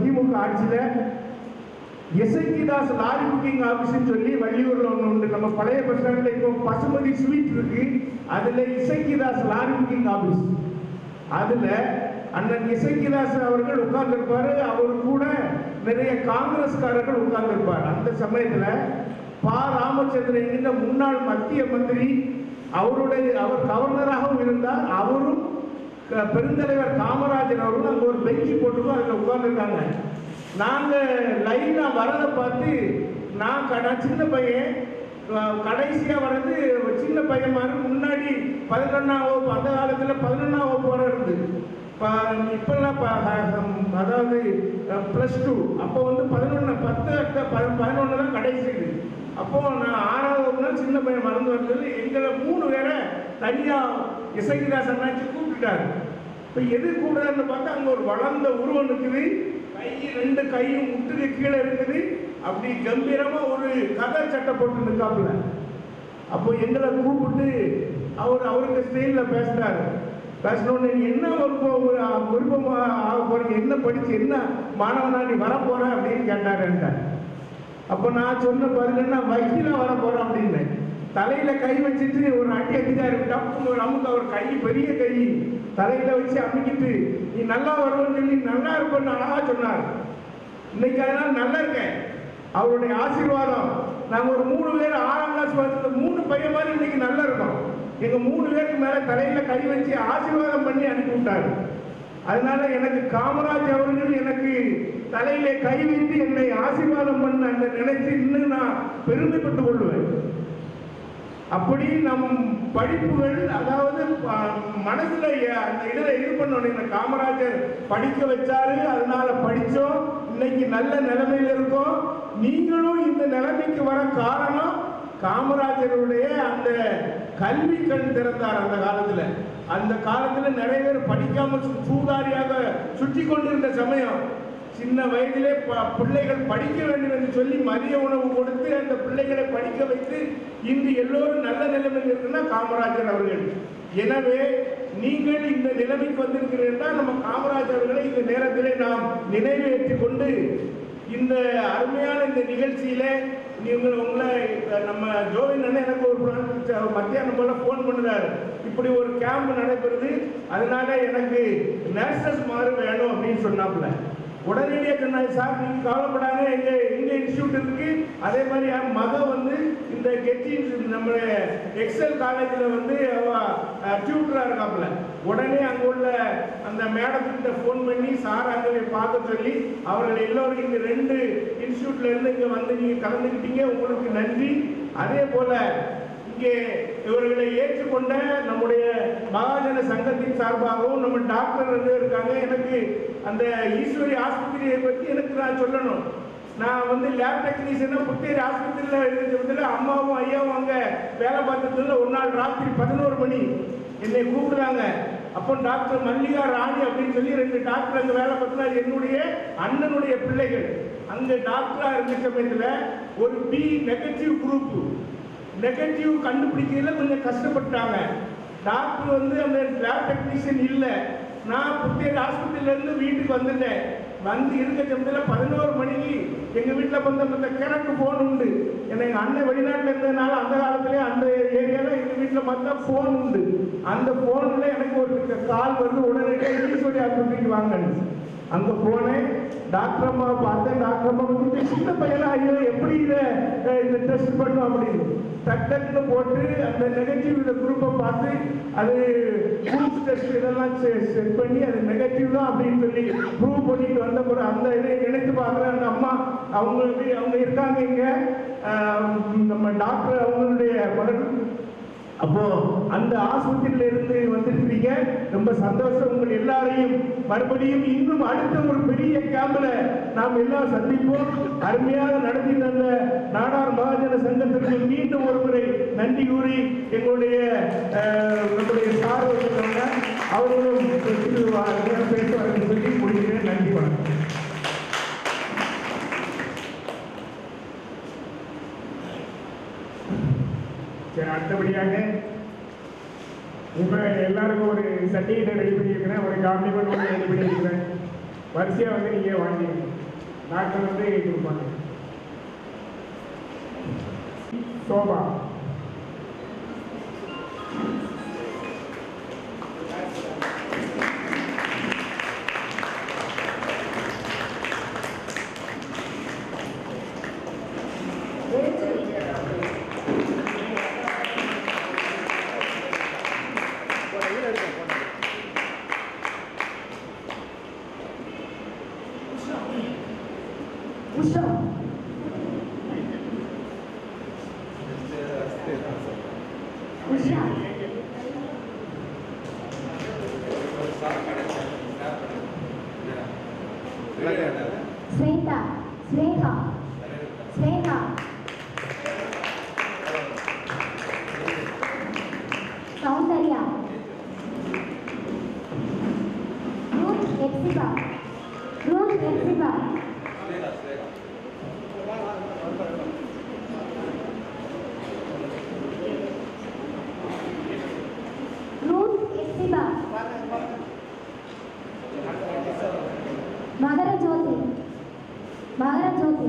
திமுக ஆட்சியில எஸ்ஐகிதாஸ் லாரி புக்கிங் ஆபீஸ்ன்னு சொல்லி வள்ளியூர்ல ஒன்று உண்டு. நம்ம பழைய பஸ் ஸ்டாண்ட்ல இப்போ பசுமதி ஸ்வீட் இருக்கு, அதுல இசைக்கிதாஸ் லாரி புக்கிங் ஆபீஸ். அதுல அண்ணன் இசைக்கிதாஸ் அவர்கள் உட்கார்ந்துருப்பாரு. அவர் கூட நிறைய காங்கிரஸ்காரர்கள் உட்கார்ந்துருப்பார். அந்த சமயத்துல ராமச்சந்திரன் என்கின்ற முன்னாள் மத்திய மந்திரி அவர் கவர்னராகவும் இருந்தார். அவரும் பெருந்தலைவர் காமராஜர் அவர்களும் அங்க ஒரு பெஞ்சு போட்டுக்கோ அதுல உட்கார்ந்துருக்காங்க. நாங்க லைனா வரதை பார்த்து நான் சின்ன பையன் கடைசியா வர்றது சின்ன பையன் மாதிரி முன்னாடி 11ஆம் வகுப்பு, அந்த காலத்துல 11ஆம் வகுப்பு வர இருந்து. இப்பெல்லாம் அதாவது +2 அப்போ வந்து 11 தான் கடைசி. அப்போ நான் 6ஆம் வகுப்புனா சின்ன பையன் மறந்து வந்தது. எங்களை 3 பேரை தனியா இசைக்கிதாஸ் அண்ணாச்சி கூப்பிட்டுட்டாரு. இப்போ எது கூப்பிடாருன்னு பார்த்தா அங்க ஒரு வளர்ந்த உருவம் இருக்குது. கை 2 கையும் முட்டுக்கு கீழே இருக்குது. அப்படி கம்பீரமா ஒரு கதர் சட்டை போட்டு நிற்காப்புல. அப்போ எங்களை கூப்பிட்டு அவருக்கு ஸ்டைல பேசினாரு. பேசணும்னு என்ன விருப்பமா ஆக போறீங்க, என்ன படிச்சு என்ன மாணவனா நீ வர போற அப்படின்னு கேட்டாரு. அப்போ நான் சொன்ன பதில் வக்கீலா வர போறேன் அப்படின்னு. தலையில கை வச்சுட்டு ஒரு அடிதான் இருக்கு. நமக்கு அவர் கை பெரிய கை தலையில வச்சு அமைக்கிட்டு நீ நல்லா வருவன்னு சொல்லி நல்லா இருப்பன்னு அழகா சொன்னார். இன்னைக்கு அதனால நல்லா இருக்கேன். அவருடைய ஆசீர்வாதம். நாங்கள் ஒரு 3 பேர் 6ஆம் கிளாஸ் படிச்ச 3 பையன் மாதிரி இன்னைக்கு நல்லா இருக்கோம். எங்க 3 பேருக்கு மேல தலையில கை வச்சு ஆசீர்வாதம் பண்ணி அனுப்பி விட்டாரு. அதனால எனக்கு காமராஜ் அவர்கள் எனக்கு தலையில கை வைத்து என்னை ஆசீர்வாதம் பண்ண அந்த நினைச்சு இன்னும் நான் பெருமைப்பட்டுக் கொள்வேன். அப்படி நம் படிப்புகள், அதாவது மனசுல அந்த இதுல இது பண்ணணும். காமராஜர் படிக்க வச்சாரு, அதனால படிச்சோம், இன்னைக்கு நல்ல நிலைமையில இருக்கோம். நீங்களும் இந்த நிலைமைக்கு வர காரணம் காமராஜருடைய அந்த கல்வி கண் திறந்தார். அந்த காலத்துல நிறைய பேர் படிக்காம சூதாரியாக சுற்றி கொண்டிருந்த சமயம், சின்ன வயதிலே பிள்ளைகள் படிக்க வேண்டும் என்று சொல்லி மதிய உணவு கொடுத்து அந்த பிள்ளைகளை படிக்க வைத்து இன்று எல்லோரும் நல்ல நிலைமையில் இருக்குன்னா காமராஜர் அவர்கள். எனவே நீங்கள் இந்த நிலைமைக்கு வந்திருக்கிறீர்கள். நம்ம காமராஜர் அவர்களை இந்த நேரத்திலே நாம் நினைவேற்றிக் கொண்டு இந்த அருமையான இந்த நிகழ்ச்சியில உங்களை நம்ம ஜோவின் அண்ணன் எனக்கு ஒரு மத்தியானம் போல போன் பண்ணுறாரு. இப்படி ஒரு கேம்ப் நடைபெறுது, அதனால எனக்கு நர்சஸ் மாதிரி வேணும் அப்படின்னு சொன்னாப்புல. உடனடியாக சொன்னாங்க, சார் நீங்கள் கவலைப்படாங்க, எங்கள் இன்ஸ்டியூட் இருக்கு. அதே மாதிரி என் மகன் வந்து இந்த கெச்சி நம்மளுடைய எக்ஸல் காலேஜில் வந்து டியூட்டராக இருக்காப்புல. உடனே அங்கே உள்ள அந்த மேடத்துக்கிட்ட ஃபோன் பண்ணி சார் அங்கே பார்க்க சொல்லி அவர்கள் எல்லோரும் இங்கே 2 இன்ஸ்டியூட்ல இருந்து இங்கே வந்து நீங்கள் கலந்துக்கிட்டீங்க, உங்களுக்கு நன்றி. அதே போல இங்கே இவர்களை ஏற்றுக்கொண்ட நம்முடைய மகாஜன சங்கத்தின் சார்பாகவும் நம்ம டாக்டர் வந்து இருக்காங்க. எனக்கு அந்த ஈஸ்வரி ஆஸ்பத்திரியை பற்றி எனக்கு நான் சொல்லணும். நான் வந்து லேப் டெக்னீஷியனாக புத்தேரி ஆஸ்பத்திரியில் இருக்கிறதுல அம்மாவும் ஐயாவும் அங்கே வேலை பார்த்ததுல ஒரு நாள் ராத்திரி 11 மணி என்னை கூப்பிடுறாங்க. அப்போ டாக்டர் மல்லிகா ராணி அப்படின்னு சொல்லி 2 டாக்டர் அங்கே வேலை பார்த்தா என்னுடைய அண்ணனுடைய பிள்ளைகள் அங்கே டாக்டராக இருந்த சமயத்தில் ஒரு பி நெகட்டிவ் குரூப் நெகட்டிவ் கண்டுபிடிக்கிறதுல கொஞ்சம் கஷ்டப்பட்டாங்க. டாக்டர் வந்து அந்த லேப் டெக்னீஷியன் இல்லை. நான் புத்தேரி ஆஸ்பத்திரியிலேருந்து வீட்டுக்கு வந்துட்டேன். வந்து இருக்க சமயத்தில் 11 மணிக்கு எங்கள் வீட்டில் வந்து கிழக்கு ஃபோன் உண்டு. ஏன்னா எங்கள் அண்ணன் வெளிநாட்டில் இருந்ததுனால அந்த காலத்துலேயே அந்த ஏரியாவில் எங்கள் வீட்டில் பார்த்தா ஃபோன் உண்டு. அந்த ஃபோனில் எனக்கு ஒரு கால் வந்து உடனடியாக ஈஸ்வரி ஆஸ்பத்திரிக்கு வாங்கன்னு அங்கே போனேன். டாக்டர் அம்மாவை பார்த்தேன். டாக்டர் அம்மா வந்து சின்ன பையனா ஐயோ எப்படி இதை டெஸ்ட் பண்ணும் அப்படின்னு டக்குன்னு போட்டு அந்த நெகட்டிவ் இந்த குரூப்பை பார்த்து அது குரூப் டெஸ்ட் இதெல்லாம் செட் பண்ணி அது நெகட்டிவ் தான் அப்படின்னு சொல்லி ப்ரூவ் பண்ணிட்டு வந்த பிறகு அந்த இதை இணைத்து பார்க்குற அந்த அம்மா அவங்க இருக்காங்க இங்கே நம்ம டாக்டர் அவங்களுடைய மகன். அப்போ அந்த ஆஸ்பத்திரியில இருந்து வந்திருக்கிறீங்க, ரொம்ப சந்தோஷம். உங்கள் எல்லாரையும் மறுபடியும் இன்னும் அடுத்த ஒரு பெரிய கேம்ப்ல நாம் எல்லாம் சந்திப்போம். அருமையாக நடத்தி தந்த நாடார் மகாஜன சங்கத்திற்கு மீண்டும் ஒரு முறை நன்றி கூறி எங்களுடைய நம்முடைய சார் வச்சிருக்காங்க அவர்களும் பேசுவார்கள் சொல்லி முடிக்கிறேன். நன்றி, வணக்கம். அடுத்தபடியாக இப்போ எல்லாருக்கும் ஒரு சர்டிஃபிகேட் ரெடி பண்ணியிருக்கிறேன், ஒரு காம்ப்ளிமெண்ட் ஒன்று ரெடி பண்ணியிருக்கிறேன். வரிசையாக வந்து நீங்கள் வாங்கிக்கணும். டாக்டர் வந்து கொடுப்பாங்க. Sofa Sweta, Sweta, Sweta, Soundarya, Ruth Exiba, Ruth Exiba, Ruth Exiba, Magara Jyoti, Magara Jyoti,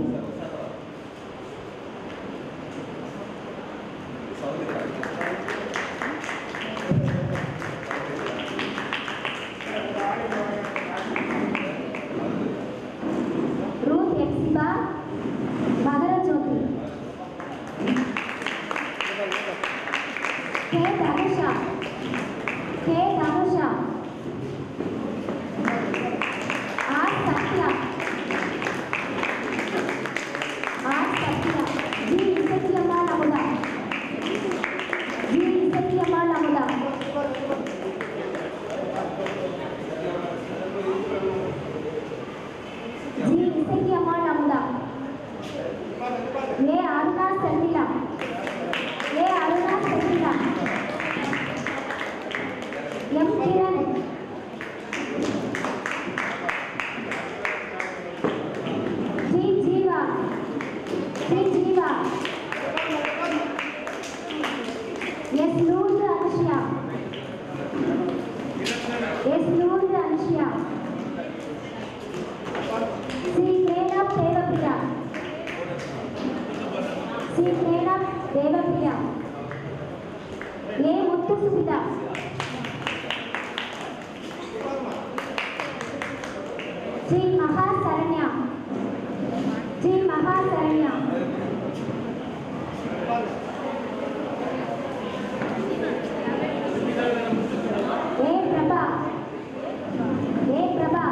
Ruth Exiba, Magara Jyoti, K. Dhanusha, K. Dhanusha, R. Satya, R. Satya, G. Isakyamma Namuda, G. Isakyamma Namuda, G. Isakyamma Namuda, A. Aruna Sandila, A. Aruna Sandila, M. Kiran, G. Jiva, G. Jiva, S. Lourdes Anushya, S. Lourdes Anushya, C. Nenap Devapriya, C. Nenap Devapriya, A. Muthu Subhita, C. G Maha Saranya. G Maha Saranya. A Prabha. A Prabha.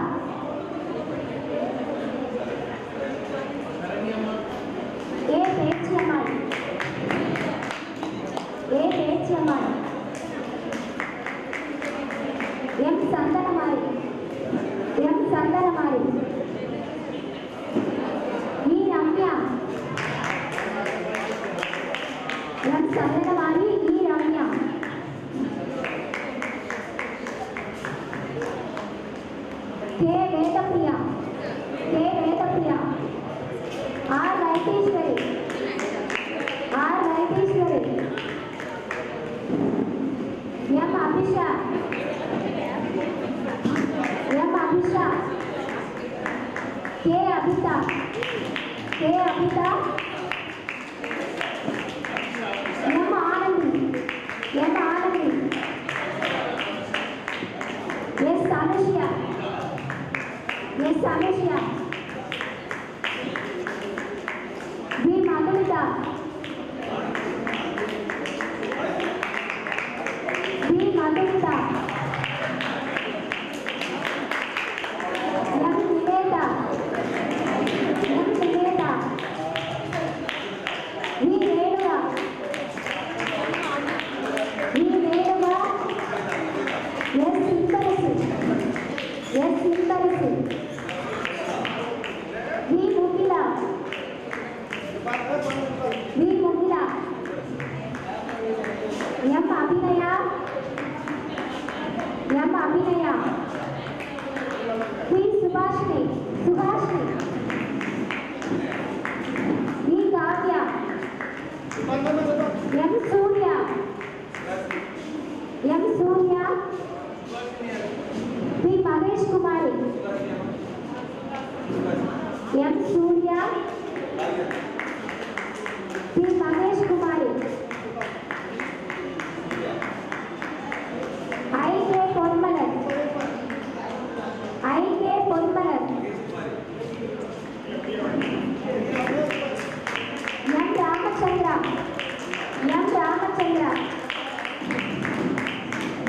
A Pechiammal. A Pechiammal. M Santhanamari. M Santhanamari. E Ramya. M Santhanamari. E Ramya. K Vedapriya. K Vedapriya. R Raiteeswari. R Raiteeswari. M Abisha. M Abisha. K Abitha. K Abitha. M Anandhi. M Anandhi. S Anushiya. S Anushiya. P Madhumitha. P Madhumitha. M Nivetha. M Nivetha. V Renuka. V Renuka. S Sintharasu. S Sintharasu. V Mugila. We Mugila. M Abinaya. M Abinaya. V Subhashini. Subhashini. V Kavya. M Surya. M Surya. V Mahesh Kumari. M Surya. V Mahesh Kumari. I K Ponmalar. I K Ponmalar. M Ramachandra. M Ramachandra.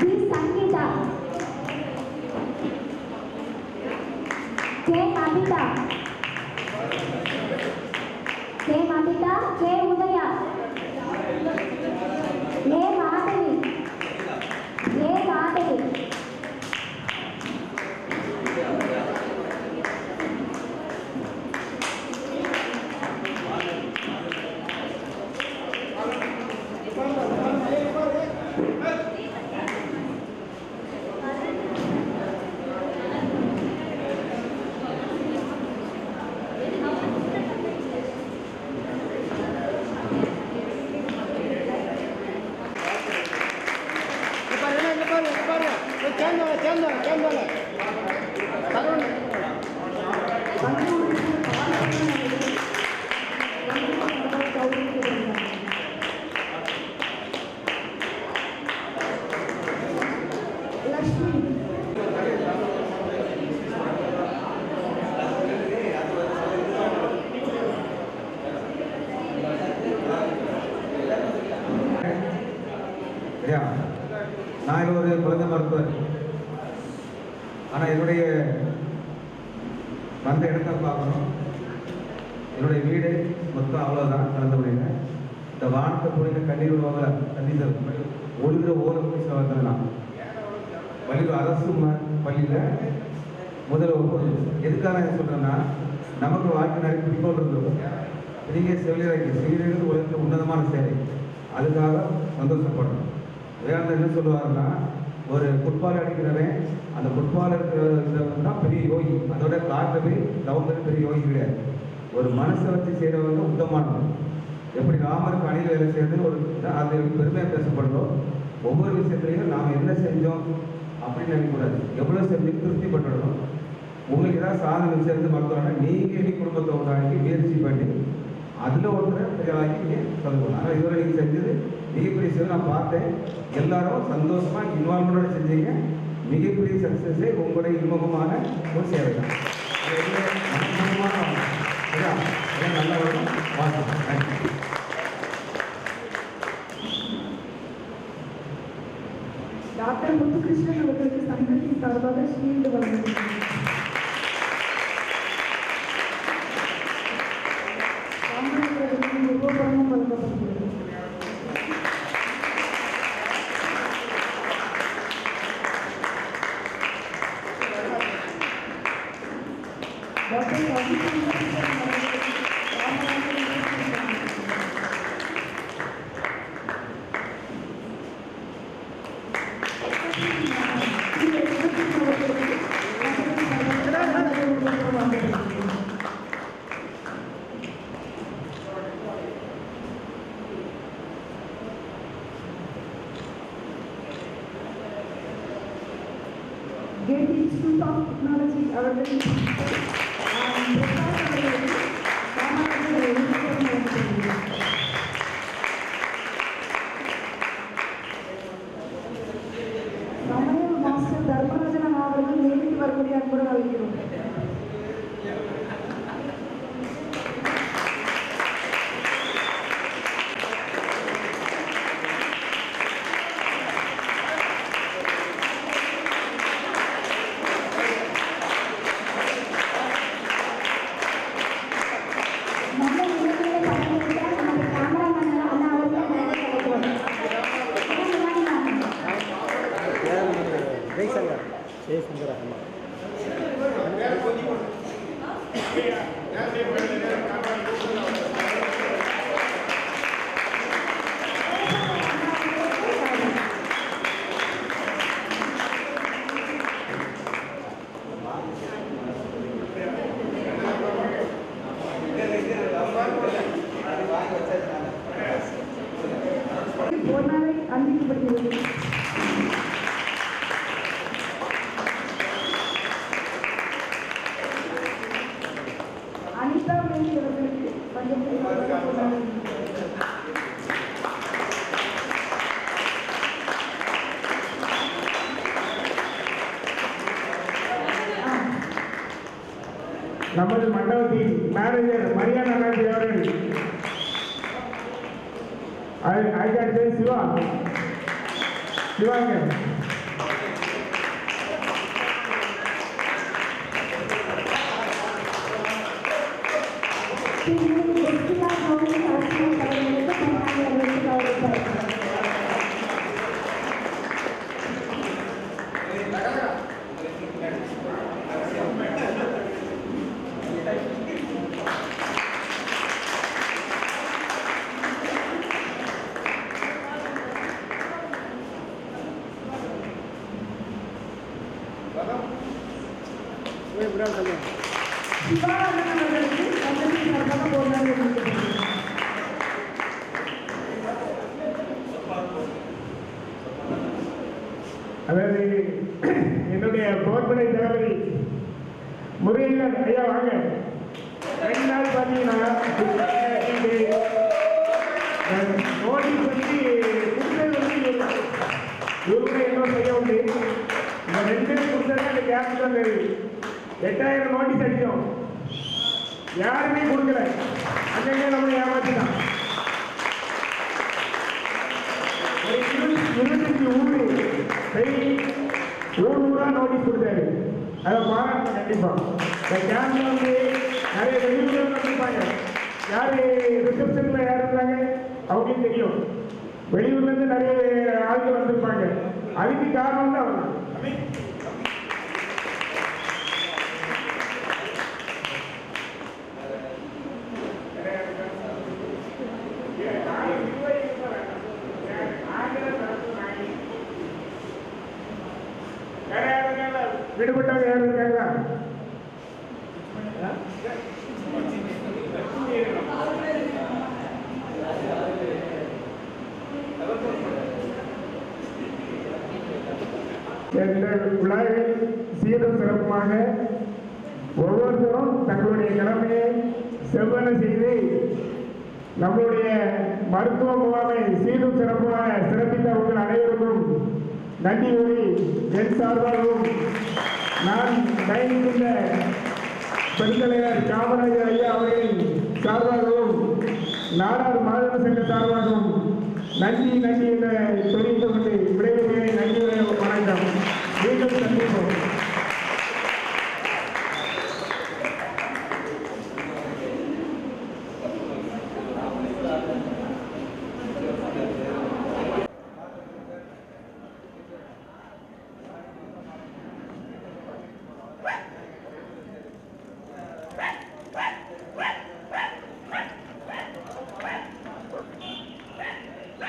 V Sangeetha. K Mamitha. K Mamitha. K Udaya. A Madhavi. A Madhavi. நான் ஒரு குழந்தை மருத்துவர். ஆனால் என்னுடைய வந்த இடத்தை பார்க்கணும். என்னுடைய வீடு மொத்தம் அவ்வளோதான் கலந்த முடியல. இந்த வானத்தை போய் கண்ணீர் விடுவாங்க. கண்ணீர் ஒழுங்குற ஓரத்தை சொல்லலாம். வள்ளியூர் அரசு பள்ளியில் முதல் வகுப்பு. எதுக்காக நான் சொல்கிறேன்னா, நமக்கு வாழ்க்கை நிறைய குறிக்கோள் இருந்தோம். நீங்கள் செவிலியர்கள் உலகத்தில் உன்னதமான சேவை. அதுக்காக சந்தோஷப்படுறோம். வேறு என்ன சொல்லுவாருன்னா, ஒரு ஃபுட்பால் அடிக்கிறவன் அந்த ஃபுட்பால் இருக்கிறவன் தான் பெரிய யோகி. அதோட காட்டுறது தவங்கிறது பெரிய யோகி கிடையாது. ஒரு மனசை வச்சு செய்கிறவங்க உத்தமானவங்க. எப்படி ராமருக்கு அணியில் வேலை செய்யறது ஒரு அது பெருமையாக பேசப்படுறோம். ஒவ்வொரு விஷயத்துலையும் நாம் என்ன செஞ்சோம் அப்படின்னு நினைக்கக்கூடாது. எவ்வளோ செஞ்சு திருப்திப்பட்டுடணும். உங்களுக்கு ஏதாவது சாதனை சேர்ந்து மருத்துவம்னா நீங்கள் இனி குடும்பத்தை உண்டாக்கி முயற்சி பண்ணி அதில் ஒன்றை பெரியலாக்கி நீங்கள் சொல்லணும். ஆனால் இதுவரை நீங்கள் செஞ்சது மிகப்பெரிய சேவை நான் பார்த்தேன். எல்லாரும் சந்தோஷமாக இன்வால்மெண்டோடு செஞ்சீங்க. மிகப்பெரிய சக்ஸஸே உங்களுடைய இன்முகமான ஒரு சேவை தான். நல்லா வரும் வாழ்த்துக்கள். டாக்டர் முத்துகிருஷ்ணன் அவர்களுக்கு சங்கத்தின் சார்பாக ஷீல்டு வழங்குகிறார். ராமநாதபுரத்தின் உபகரணம் வழங்கப்படுகிறது. Doctor Gate Institute of Technology அவர்களின் சமையல் மாஸ்டர் தர்மராஜன் அவர்கள் நேரிட்டு வரக்கூடிய அன்புடன் அழைக்கிறோம். போனாலே அன்பிக்கப்படுகிறது. அனிதா மேரி அவர்களுக்கு நமது மண்டபத்தின் மேனேஜர் மரியாதை அண்ணாச்சி அவர்கள் I can say Siva. Siva again. அதாவது என்னுடைய போர்படை தளபதி முருகன் ஐயா வாங்க. 2 நாள் பார்த்தீங்கன்னா நோட்டீஸ் பண்ணி கொடுத்தது வந்து இவருடைய இன்னும் செய்ய உண்டு. இந்த 2 கொடுத்தது அந்த கேப் தான் தெரியுது. 8000 நோட்டீஸ் அடித்தோம், யாருமே கொடுக்கல. அங்கங்கே நம்மளை ஏமாத்திட்டான். ஒரு 25 ஊரு டெய்லி ஊரா நோட்டீஸ் கொடுத்தாரு. அதை பாராட்டணும் கண்டிப்பா. இந்த கேம்ப்ல வந்து நிறைய வெளியூர்ல வந்திருப்பாங்க. யாரு ரிசப்ஷன்ல யார் இருந்தாங்க அவங்களுக்கு தெரியும். வெளியூர்ல இருந்து நிறைய ஆட்கள் வந்திருப்பாங்க. அதுக்கு காரணம் தான் அவங்க. விடுபட்டவங்க யாரும் இருக்காங்களா? இந்த விழாவில் சீரும் சிறப்புமாக ஒவ்வொருத்தரும் தங்களுடைய கடமையை செவ்வன செய்து நம்முடைய மருத்துவ முகாமை சீரும் சிறப்பாக சிறப்பித்த உங்கள் அனைவருக்கும் நன்றி கூறி என் சார்பாகவும் நான் பயணிக்கின்ற பெருந்தலைவர் காமராஜர் ஐயா அவர்களின் சார்பாகவும் நாடார் மாதவ சங்க சார்பாகவும் நன்றி நன்றி என்ற